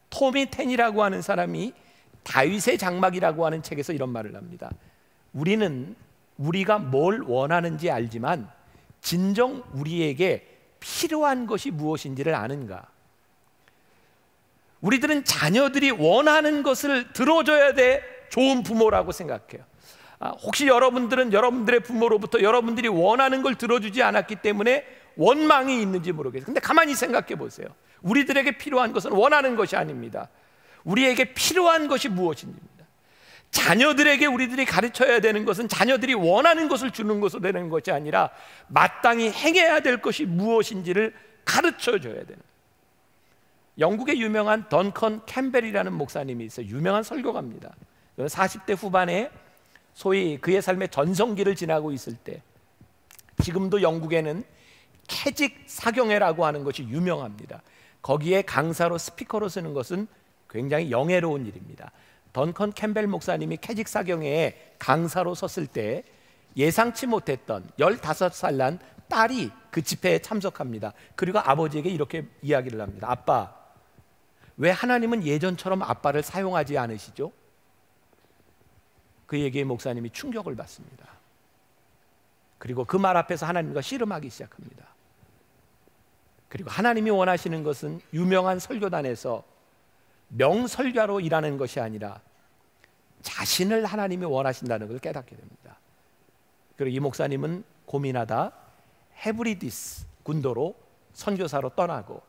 토미 텐이라고 하는 사람이 다윗의 장막이라고 하는 책에서 이런 말을 합니다. 우리가 뭘 원하는지 알지만 진정 우리에게 필요한 것이 무엇인지를 아는가? 우리들은 자녀들이 원하는 것을 들어줘야 돼 좋은 부모라고 생각해요. 혹시 여러분들은 여러분들의 부모로부터 여러분들이 원하는 걸 들어주지 않았기 때문에 원망이 있는지 모르겠어요. 근데 가만히 생각해 보세요. 우리들에게 필요한 것은 원하는 것이 아닙니다. 우리에게 필요한 것이 무엇입니다. 자녀들에게 우리들이 가르쳐야 되는 것은 자녀들이 원하는 것을 주는 것으로 되는 것이 아니라 마땅히 행해야 될 것이 무엇인지를 가르쳐줘야 되는 거예요. 영국의 유명한 던컨 캠벨이라는 목사님이 있어요. 유명한 설교가입니다. 40대 후반에 소위 그의 삶의 전성기를 지나고 있을 때, 지금도 영국에는 캐직 사경회라고 하는 것이 유명합니다. 거기에 강사로 스피커로 쓰는 것은 굉장히 영예로운 일입니다. 던컨 캠벨 목사님이 캐직 사경회에 강사로 섰을 때 예상치 못했던 15살 난 딸이 그 집회에 참석합니다. 그리고 아버지에게 이렇게 이야기를 합니다. 아빠, 왜 하나님은 예전처럼 아빠를 사용하지 않으시죠? 그 얘기에 목사님이 충격을 받습니다. 그리고 그 말 앞에서 하나님과 씨름하기 시작합니다. 그리고 하나님이 원하시는 것은 유명한 설교단에서 명설교로 일하는 것이 아니라 자신을 하나님이 원하신다는 걸 깨닫게 됩니다. 그리고 이 목사님은 고민하다 헤브리디스 군도로 선교사로 떠나고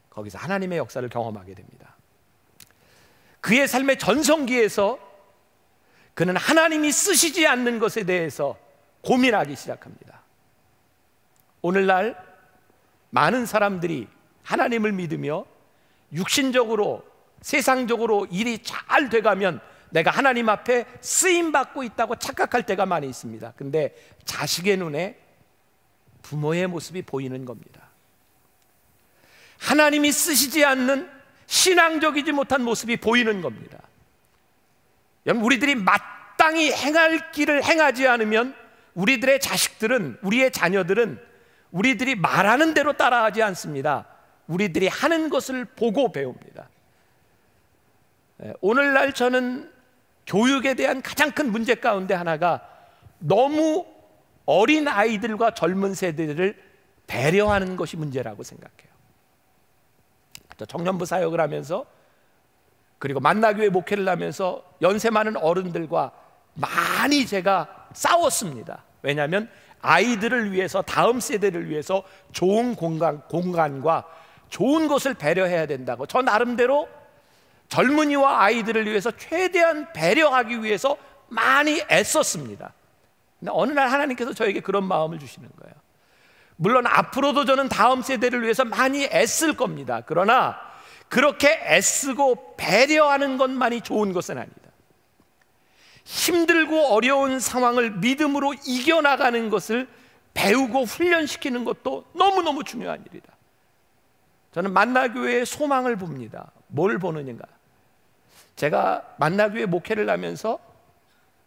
거기서 하나님의 역사를 경험하게 됩니다. 그의 삶의 전성기에서 그는 하나님이 쓰시지 않는 것에 대해서 고민하기 시작합니다. 오늘날 많은 사람들이 하나님을 믿으며 육신적으로 세상적으로 일이 잘 돼가면 내가 하나님 앞에 쓰임받고 있다고 착각할 때가 많이 있습니다. 근데 자식의 눈에 부모의 모습이 보이는 겁니다. 하나님이 쓰시지 않는 신앙적이지 못한 모습이 보이는 겁니다. 여러분, 우리들이 마땅히 행할 길을 행하지 않으면 우리들의 자식들은, 우리의 자녀들은 우리들이 말하는 대로 따라하지 않습니다. 우리들이 하는 것을 보고 배웁니다. 오늘날 저는 교육에 대한 가장 큰 문제 가운데 하나가 너무 어린 아이들과 젊은 세대들을 배려하는 것이 문제라고 생각해요. 청년부 사역을 하면서, 그리고 만나교회 목회를 하면서 연세 많은 어른들과 많이 제가 싸웠습니다. 왜냐하면 아이들을 위해서, 다음 세대를 위해서 좋은 공간과 좋은 것을 배려해야 된다고, 저 나름대로 젊은이와 아이들을 위해서 최대한 배려하기 위해서 많이 애썼습니다. 근데 어느 날 하나님께서 저에게 그런 마음을 주시는 거예요. 물론 앞으로도 저는 다음 세대를 위해서 많이 애쓸 겁니다. 그러나 그렇게 애쓰고 배려하는 것만이 좋은 것은 아니다. 힘들고 어려운 상황을 믿음으로 이겨나가는 것을 배우고 훈련시키는 것도 너무너무 중요한 일이다. 저는 만나교회의 소망을 봅니다. 뭘 보느냐가, 제가 만나교회 목회를 하면서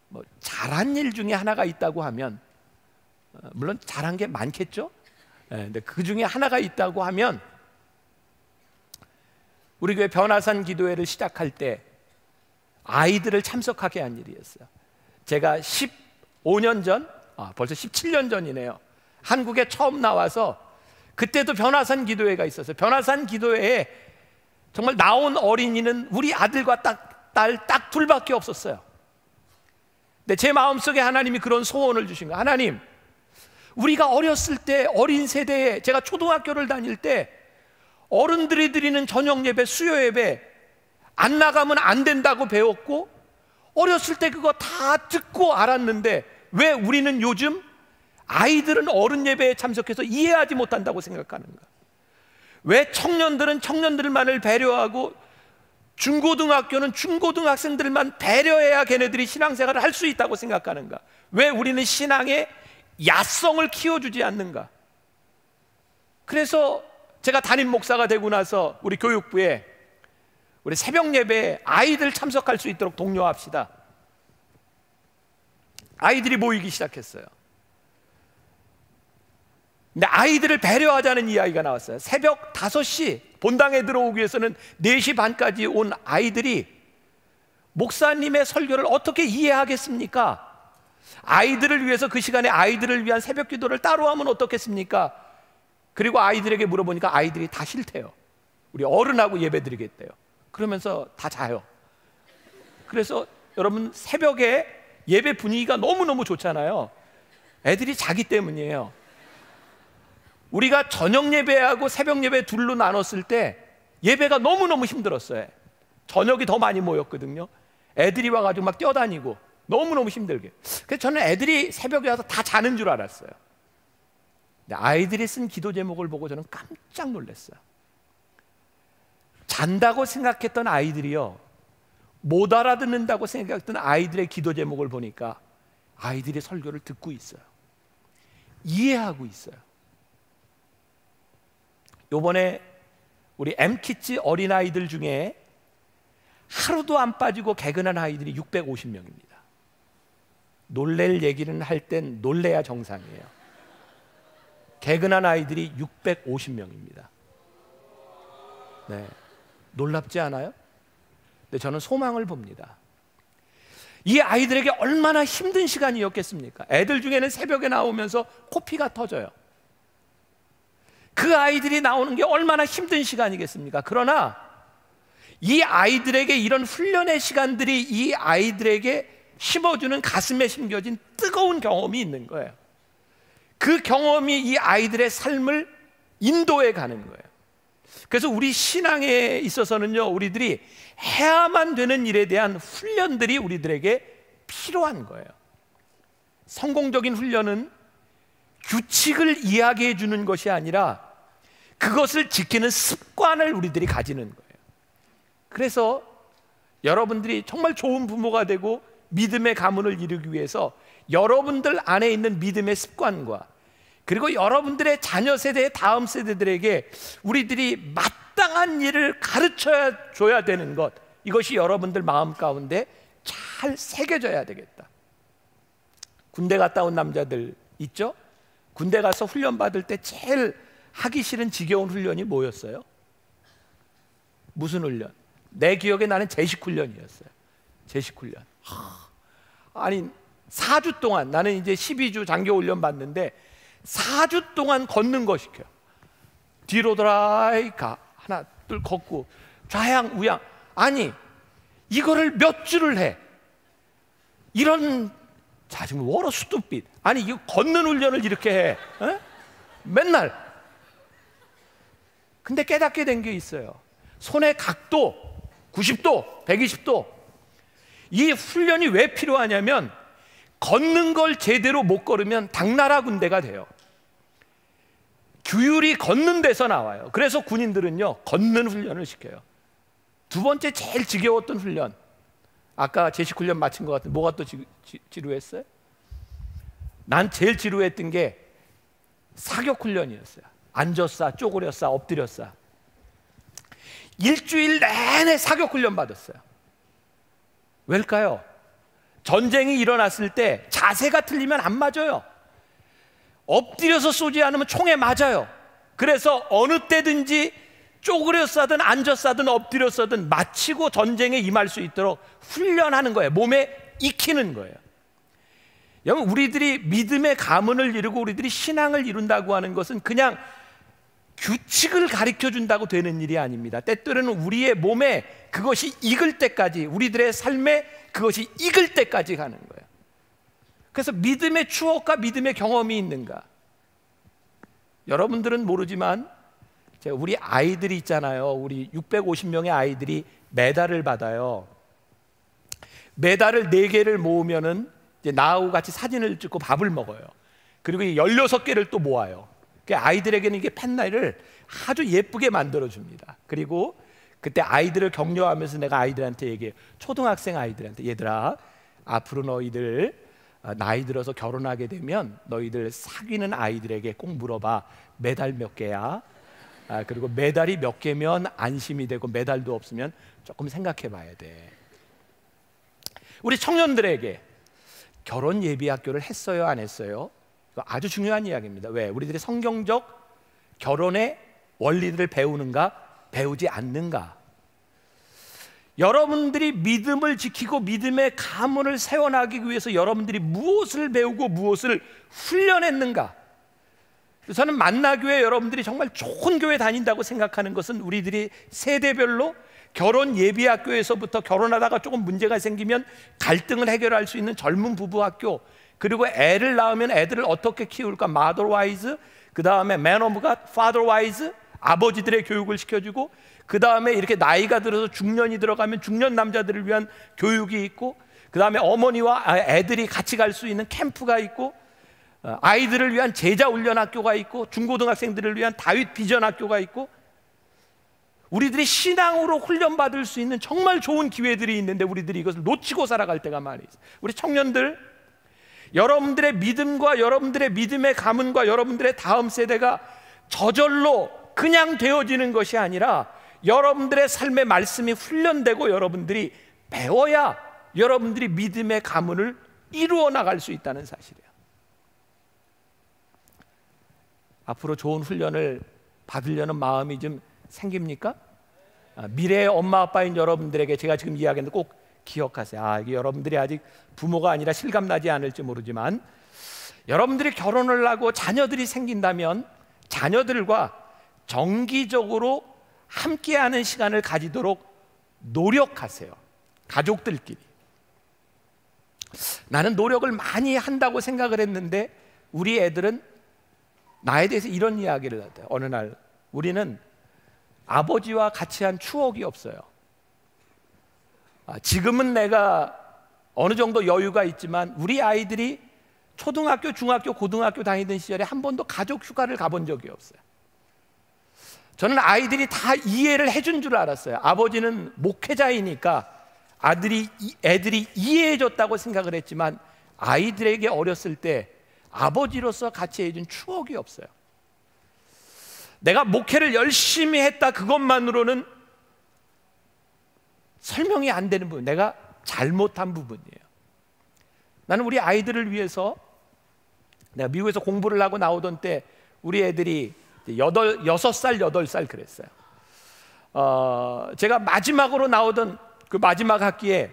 뭐 잘한 일 중에 하나가 있다고 하면, 물론 잘한 게 많겠죠. 근데 그 중에 하나가 있다고 하면, 우리 교회 변화산 기도회를 시작할 때 아이들을 참석하게 한 일이었어요. 제가 15년 전, 벌써 17년 전이네요. 한국에 처음 나와서 그때도 변화산 기도회가 있었어요. 변화산 기도회에 정말 나온 어린이는 우리 아들과 딸 딱 둘밖에 없었어요. 근데 제 마음속에 하나님이 그런 소원을 주신 거예요. 하나님, 우리가 어렸을 때, 어린 세대에, 제가 초등학교를 다닐 때 어른들이 드리는 저녁 예배, 수요 예배 안 나가면 안 된다고 배웠고, 어렸을 때 그거 다 듣고 알았는데 왜 우리는 요즘 아이들은 어른 예배에 참석해서 이해하지 못한다고 생각하는가? 왜 청년들은 청년들만을 배려하고 중고등학교는 중고등학생들만 배려해야 걔네들이 신앙생활을 할 수 있다고 생각하는가? 왜 우리는 신앙의 야성을 키워주지 않는가? 그래서 제가 담임 목사가 되고 나서 우리 교육부에 우리 새벽 예배에 아이들 참석할 수 있도록 독려합시다. 아이들이 모이기 시작했어요. 근데 아이들을 배려하자는 이야기가 나왔어요. 새벽 5시 본당에 들어오기 위해서는 4시 반까지 온 아이들이 목사님의 설교를 어떻게 이해하겠습니까? 아이들을 위해서 그 시간에 아이들을 위한 새벽 기도를 따로 하면 어떻겠습니까? 그리고 아이들에게 물어보니까 아이들이 다 싫대요. 우리 어른하고 예배 드리겠대요. 그러면서 다 자요. 그래서 여러분, 새벽에 예배 분위기가 너무너무 좋잖아요. 애들이 자기 때문이에요. 우리가 저녁 예배하고 새벽 예배 둘로 나눴을 때 예배가 너무너무 힘들었어요. 저녁이 더 많이 모였거든요. 애들이 와가지고 막 뛰어다니고 너무너무 힘들게. 그래서 저는 애들이 새벽에 와서 다 자는 줄 알았어요. 근데 아이들이 쓴 기도 제목을 보고 저는 깜짝 놀랐어요. 잔다고 생각했던 아이들이요, 못 알아듣는다고 생각했던 아이들의 기도 제목을 보니까 아이들의 설교를 듣고 있어요. 이해하고 있어요. 요번에 우리 M키즈 어린아이들 중에 하루도 안 빠지고 개근한 아이들이 650명입니다. 놀랄 얘기는 할 땐 놀래야 정상이에요. 개근한 아이들이 650명입니다. 네, 놀랍지 않아요? 근데 저는 소망을 봅니다. 이 아이들에게 얼마나 힘든 시간이었겠습니까? 애들 중에는 새벽에 나오면서 코피가 터져요. 그 아이들이 나오는 게 얼마나 힘든 시간이겠습니까? 그러나 이 아이들에게 이런 훈련의 시간들이 이 아이들에게 심어주는, 가슴에 심겨진 뜨거운 경험이 있는 거예요. 그 경험이 이 아이들의 삶을 인도해 가는 거예요. 그래서 우리 신앙에 있어서는요, 우리들이 해야만 되는 일에 대한 훈련들이 우리들에게 필요한 거예요. 성공적인 훈련은 규칙을 이야기해 주는 것이 아니라 그것을 지키는 습관을 우리들이 가지는 거예요. 그래서 여러분들이 정말 좋은 부모가 되고 믿음의 가문을 이루기 위해서 여러분들 안에 있는 믿음의 습관과, 그리고 여러분들의 자녀 세대의 다음 세대들에게 우리들이 마땅한 일을 가르쳐 줘야 되는 것, 이것이 여러분들 마음 가운데 잘 새겨져야 되겠다. 군대 갔다 온 남자들 있죠? 군대 가서 훈련 받을 때 제일 하기 싫은 지겨운 훈련이 뭐였어요? 무슨 훈련? 내 기억에 나는 제식 훈련이었어요. 제식 훈련. 아니 4주 동안, 나는 이제 12주 장교 훈련 받는데 4주 동안 걷는 거 시켜요. 뒤로 돌아이 가, 하나 둘 걷고 좌양 우양. 아니 이거를 몇 주를 해. 이런, 자 지금 워러 수두빛. 아니 이거 걷는 훈련을 이렇게 해. 에? 맨날. 근데 깨닫게 된 게 있어요. 손의 각도 90도, 120도. 이 훈련이 왜 필요하냐면 걷는 걸 제대로 못 걸으면 당나라 군대가 돼요. 규율이 걷는 데서 나와요. 그래서 군인들은요, 걷는 훈련을 시켜요. 두 번째 제일 지겨웠던 훈련, 아까 제식 훈련 마친 것 같은데 뭐가 또 지루했어요? 난 제일 지루했던 게 사격 훈련이었어요. 앉았어, 쪼그렸어, 엎드렸어. 일주일 내내 사격 훈련 받았어요. 왜일까요? 전쟁이 일어났을 때 자세가 틀리면 안 맞아요. 엎드려서 쏘지 않으면 총에 맞아요. 그래서 어느 때든지 쪼그려 쏴든 앉아 쏴든 엎드려 쏴든 마치고 전쟁에 임할 수 있도록 훈련하는 거예요. 몸에 익히는 거예요. 여러분, 우리들이 믿음의 가문을 이루고 우리들이 신앙을 이룬다고 하는 것은 그냥 규칙을 가르쳐 준다고 되는 일이 아닙니다. 때때로는 우리의 몸에 그것이 익을 때까지, 우리들의 삶에 그것이 익을 때까지 가는 거예요. 그래서 믿음의 추억과 믿음의 경험이 있는가? 여러분들은 모르지만 우리 아이들이 있잖아요. 우리 650명의 아이들이 메달을 받아요. 메달을 4개를 모으면은 이제 나하고 같이 사진을 찍고 밥을 먹어요. 그리고 16개를 또 모아요. 아이들에게는 이게 펜날을 아주 예쁘게 만들어 줍니다. 그리고 그때 아이들을 격려하면서 내가 아이들한테 얘기해요. 초등학생 아이들한테, 얘들아, 앞으로 너희들 나이 들어서 결혼하게 되면 너희들 사귀는 아이들에게 꼭 물어봐. 메달 몇 개야? 그리고 메달이 몇 개면 안심이 되고 메달도 없으면 조금 생각해 봐야 돼. 우리 청년들에게 결혼 예비 학교를 했어요, 안 했어요? 아주 중요한 이야기입니다. 왜? 우리들이 성경적 결혼의 원리들을 배우는가, 배우지 않는가? 여러분들이 믿음을 지키고 믿음의 가문을 세워나가기 위해서 여러분들이 무엇을 배우고 무엇을 훈련했는가? 저는 만나교회 여러분들이 정말 좋은 교회 다닌다고 생각하는 것은 우리들이 세대별로 결혼 예비학교에서부터 결혼하다가 조금 문제가 생기면 갈등을 해결할 수 있는 젊은 부부 학교, 그리고 애를 낳으면 애들을 어떻게 키울까, mother wise, 그 다음에 man of God, father wise, 아버지들의 교육을 시켜주고, 그 다음에 이렇게 나이가 들어서 중년이 들어가면 중년 남자들을 위한 교육이 있고, 그 다음에 어머니와 애들이 같이 갈 수 있는 캠프가 있고, 아이들을 위한 제자 훈련 학교가 있고, 중고등학생들을 위한 다윗 비전 학교가 있고, 우리들이 신앙으로 훈련받을 수 있는 정말 좋은 기회들이 있는데 우리들이 이것을 놓치고 살아갈 때가 많이 있어요. 우리 청년들, 여러분들의 믿음과 여러분들의 믿음의 가문과 여러분들의 다음 세대가 저절로 그냥 되어지는 것이 아니라 여러분들의 삶의 말씀이 훈련되고 여러분들이 배워야 여러분들이 믿음의 가문을 이루어 나갈 수 있다는 사실이에요. 앞으로 좋은 훈련을 받으려는 마음이 좀 생깁니까? 미래의 엄마 아빠인 여러분들에게 제가 지금 이야기했는데 꼭 기억하세요. 이게 여러분들이 아직 부모가 아니라 실감나지 않을지 모르지만, 여러분들이 결혼을 하고 자녀들이 생긴다면 자녀들과 정기적으로 함께하는 시간을 가지도록 노력하세요. 가족들끼리. 나는 노력을 많이 한다고 생각을 했는데 우리 애들은 나에 대해서 이런 이야기를 하대요. 어느 날 우리는 아버지와 같이 한 추억이 없어요. 지금은 내가 어느 정도 여유가 있지만 우리 아이들이 초등학교, 중학교, 고등학교 다니던 시절에 한 번도 가족 휴가를 가본 적이 없어요. 저는 아이들이 다 이해를 해준 줄 알았어요. 아버지는 목회자이니까 애들이 이해해줬다고 생각을 했지만 아이들에게 어렸을 때 아버지로서 같이 해준 추억이 없어요. 내가 목회를 열심히 했다 그것만으로는 설명이 안 되는 부분, 내가 잘못한 부분이에요. 나는 우리 아이들을 위해서, 내가 미국에서 공부를 하고 나오던 때 우리 애들이 6살, 8살 그랬어요. 제가 마지막으로 나오던 그 마지막 학기에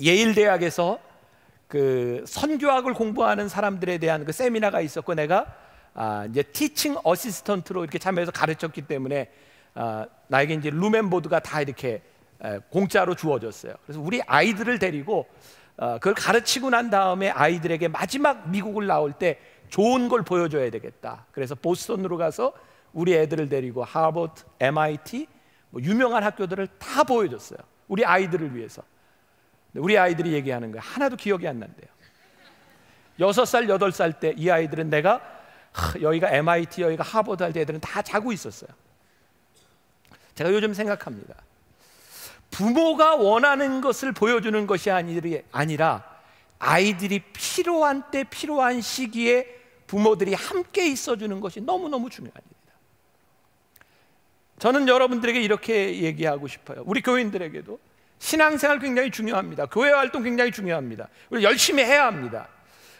예일 대학에서 그 선교학을 공부하는 사람들에 대한 그 세미나가 있었고, 내가 이제 티칭 어시스턴트로 이렇게 참여해서 가르쳤기 때문에 나에게 이제 룸앤보드가 다 이렇게 공짜로 주어졌어요. 그래서 우리 아이들을 데리고 그걸 가르치고 난 다음에 아이들에게 마지막 미국을 나올 때 좋은 걸 보여줘야 되겠다. 그래서 보스턴으로 가서 우리 애들을 데리고 하버드, MIT, 유명한 학교들을 다 보여줬어요. 우리 아이들을 위해서. 우리 아이들이 얘기하는 거예요. 하나도 기억이 안 난대요. 6살, 8살 때 이 아이들은 내가 여기가 MIT, 여기가 하버드 할 때 애들은 다 자고 있었어요. 제가 요즘 생각합니다. 부모가 원하는 것을 보여주는 것이 아니라 아이들이 필요한 때 필요한 시기에 부모들이 함께 있어주는 것이 너무너무 중요합니다. 저는 여러분들에게 이렇게 얘기하고 싶어요. 우리 교인들에게도 신앙생활 굉장히 중요합니다. 교회 활동 굉장히 중요합니다. 우리 열심히 해야 합니다.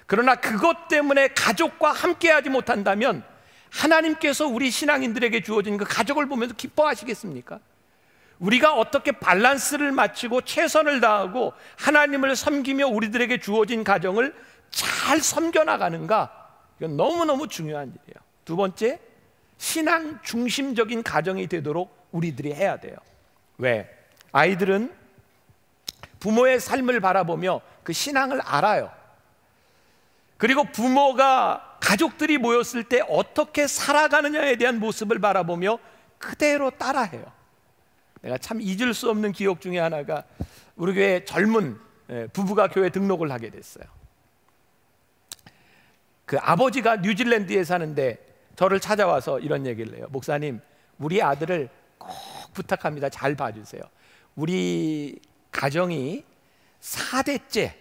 그러나 그것 때문에 가족과 함께하지 못한다면 하나님께서 우리 신앙인들에게 주어진 그 가족을 보면서 기뻐하시겠습니까? 우리가 어떻게 밸런스를 맞추고 최선을 다하고 하나님을 섬기며 우리들에게 주어진 가정을 잘 섬겨나가는가, 이건 너무너무 중요한 일이에요. 두 번째, 신앙 중심적인 가정이 되도록 우리들이 해야 돼요. 왜? 아이들은 부모의 삶을 바라보며 그 신앙을 알아요. 그리고 부모가 가족들이 모였을 때 어떻게 살아가느냐에 대한 모습을 바라보며 그대로 따라해요. 내가 참 잊을 수 없는 기억 중에 하나가, 우리 교회 젊은 부부가 교회 등록을 하게 됐어요. 그 아버지가 뉴질랜드에 사는데 저를 찾아와서 이런 얘기를 해요. 목사님, 우리 아들을 꼭 부탁합니다. 잘 봐주세요. 우리 가정이 4대째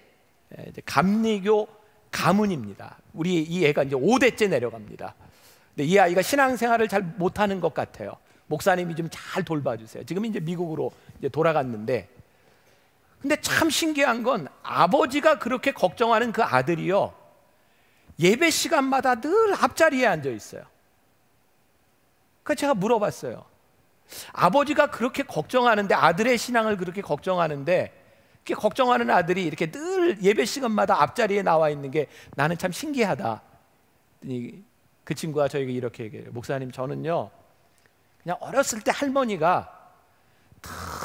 감리교 가문입니다. 우리 이 애가 이제 5대째 내려갑니다. 근데 이 아이가 신앙생활을 잘 못하는 것 같아요. 목사님이 좀 잘 돌봐주세요. 지금 이제 미국으로 이제 돌아갔는데, 근데 참 신기한 건 아버지가 그렇게 걱정하는 그 아들이요, 예배 시간마다 늘 앞자리에 앉아 있어요. 그래서 제가 물어봤어요. 아버지가 그렇게 걱정하는데, 아들의 신앙을 그렇게 걱정하는데, 그렇게 걱정하는 아들이 이렇게 늘 예배 시간마다 앞자리에 나와 있는 게 나는 참 신기하다. 그 친구가 저에게 이렇게 얘기해요. 목사님, 저는요 그냥 어렸을 때 할머니가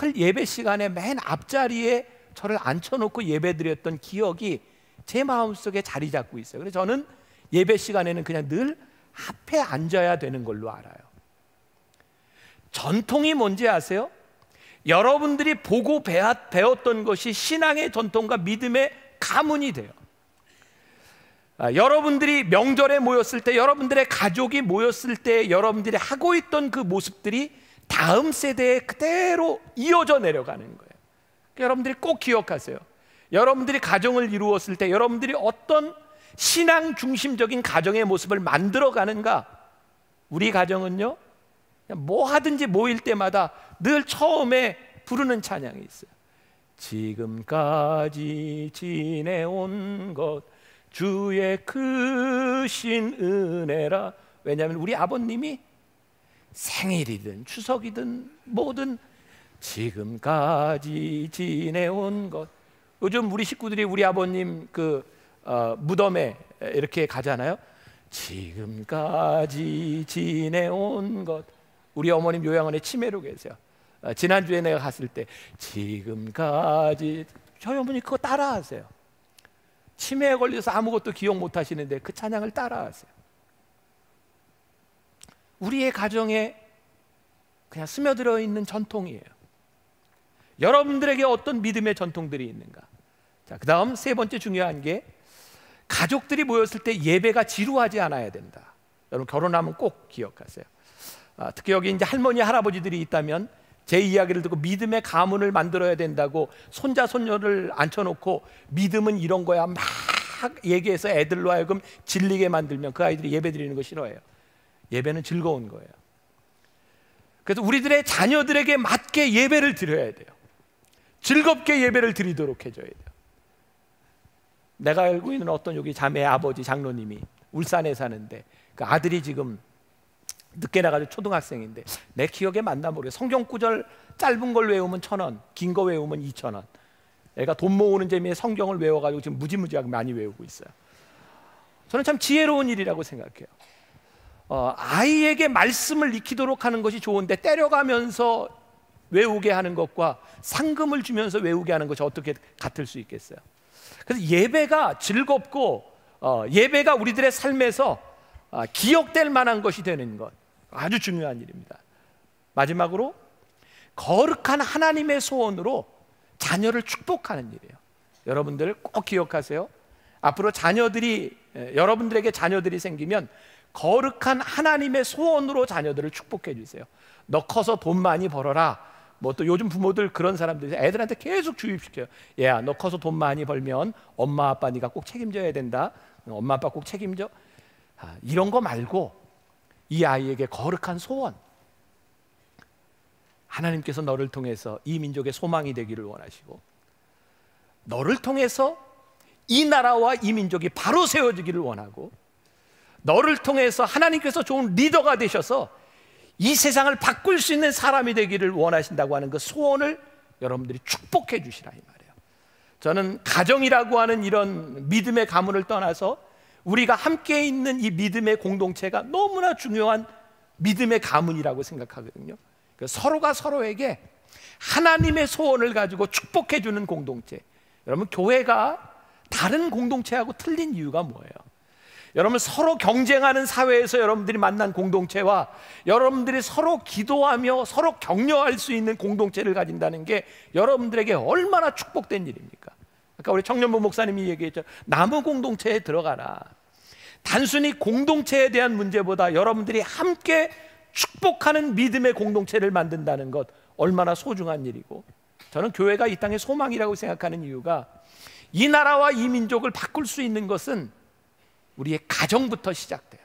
늘 예배 시간에 맨 앞자리에 저를 앉혀놓고 예배드렸던 기억이 제 마음속에 자리 잡고 있어요. 그래서 저는 예배 시간에는 그냥 늘 앞에 앉아야 되는 걸로 알아요. 전통이 뭔지 아세요? 여러분들이 보고 배웠던 것이 신앙의 전통과 믿음의 가문이 돼요. 여러분들이 명절에 모였을 때, 여러분들의 가족이 모였을 때 여러분들이 하고 있던 그 모습들이 다음 세대에 그대로 이어져 내려가는 거예요. 여러분들이 꼭 기억하세요. 여러분들이 가정을 이루었을 때 여러분들이 어떤 신앙 중심적인 가정의 모습을 만들어 가는가. 우리 가정은요, 뭐 하든지 모일 때마다 늘 처음에 부르는 찬양이 있어요. 지금까지 지내온 것 주의 크신 은혜라. 왜냐하면 우리 아버님이 생일이든 추석이든 뭐든 지금까지 지내온 것. 요즘 우리 식구들이 우리 아버님 그 무덤에 이렇게 가잖아요. 지금까지 지내온 것. 우리 어머님 요양원에 치매로 계세요. 지난주에 내가 갔을 때 지금까지, 저희 어머니 그거 따라하세요. 치매에 걸려서 아무것도 기억 못 하시는데 그 찬양을 따라하세요. 우리의 가정에 그냥 스며들어 있는 전통이에요. 여러분들에게 어떤 믿음의 전통들이 있는가? 자, 그 다음 세 번째 중요한 게, 가족들이 모였을 때 예배가 지루하지 않아야 된다. 여러분 결혼하면 꼭 기억하세요. 특히 여기 이제 할머니 할아버지들이 있다면 제 이야기를 듣고 믿음의 가문을 만들어야 된다고 손자 손녀를 앉혀놓고 믿음은 이런 거야 막 얘기해서 애들로 하여금 질리게 만들면 그 아이들이 예배 드리는 거 싫어해요. 예배는 즐거운 거예요. 그래서 우리들의 자녀들에게 맞게 예배를 드려야 돼요. 즐겁게 예배를 드리도록 해줘야 돼요. 내가 알고 있는 어떤 여기 자매 아버지 장로님이 울산에 사는데 그 아들이 지금 늦게 나가지고 초등학생인데, 내 기억에 맞나 모르겠어요. 성경 구절 짧은 걸 외우면 1,000원, 긴 거 외우면 2,000원. 애가 돈 모으는 재미에 성경을 외워가지고 지금 무지무지하게 많이 외우고 있어요. 저는 참 지혜로운 일이라고 생각해요. 아이에게 말씀을 익히도록 하는 것이 좋은데 때려가면서 외우게 하는 것과 상금을 주면서 외우게 하는 것이 어떻게 같을 수 있겠어요? 그래서 예배가 즐겁고 예배가 우리들의 삶에서 기억될 만한 것이 되는 것, 아주 중요한 일입니다. 마지막으로 거룩한 하나님의 소원으로 자녀를 축복하는 일이에요. 여러분들 꼭 기억하세요. 앞으로 여러분들에게 자녀들이 생기면 거룩한 하나님의 소원으로 자녀들을 축복해 주세요. 너 커서 돈 많이 벌어라. 뭐 또 요즘 부모들 그런 사람들이 애들한테 계속 주입시켜요. 야, 너 커서 돈 많이 벌면 엄마 아빠 네가 꼭 책임져야 된다. 엄마 아빠 꼭 책임져. 이런 거 말고 이 아이에게 거룩한 소원, 하나님께서 너를 통해서 이 민족의 소망이 되기를 원하시고, 너를 통해서 이 나라와 이 민족이 바로 세워지기를 원하고, 너를 통해서 하나님께서 좋은 리더가 되셔서 이 세상을 바꿀 수 있는 사람이 되기를 원하신다고 하는 그 소원을 여러분들이 축복해 주시라 이 말이에요. 저는 가정이라고 하는 이런 믿음의 가문을 떠나서 우리가 함께 있는 이 믿음의 공동체가 너무나 중요한 믿음의 가문이라고 생각하거든요. 서로가 서로에게 하나님의 소원을 가지고 축복해 주는 공동체. 여러분, 교회가 다른 공동체하고 틀린 이유가 뭐예요? 여러분, 서로 경쟁하는 사회에서 여러분들이 만난 공동체와 여러분들이 서로 기도하며 서로 격려할 수 있는 공동체를 가진다는 게 여러분들에게 얼마나 축복된 일입니까? 아까 우리 청년부 목사님이 얘기했죠. 나무 공동체에 들어가라. 단순히 공동체에 대한 문제보다 여러분들이 함께 축복하는 믿음의 공동체를 만든다는 것, 얼마나 소중한 일이고, 저는 교회가 이 땅의 소망이라고 생각하는 이유가, 이 나라와 이 민족을 바꿀 수 있는 것은 우리의 가정부터 시작돼요.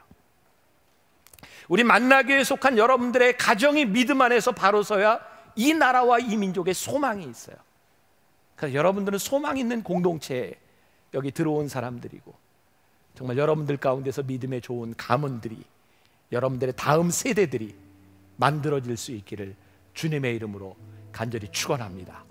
우리 만나교회에 속한 여러분들의 가정이 믿음 안에서 바로 서야 이 나라와 이 민족의 소망이 있어요. 그래서 여러분들은 소망 있는 공동체에 여기 들어온 사람들이고, 정말 여러분들 가운데서 믿음의 좋은 가문들이, 여러분들의 다음 세대들이 만들어질 수 있기를 주님의 이름으로 간절히 축원합니다.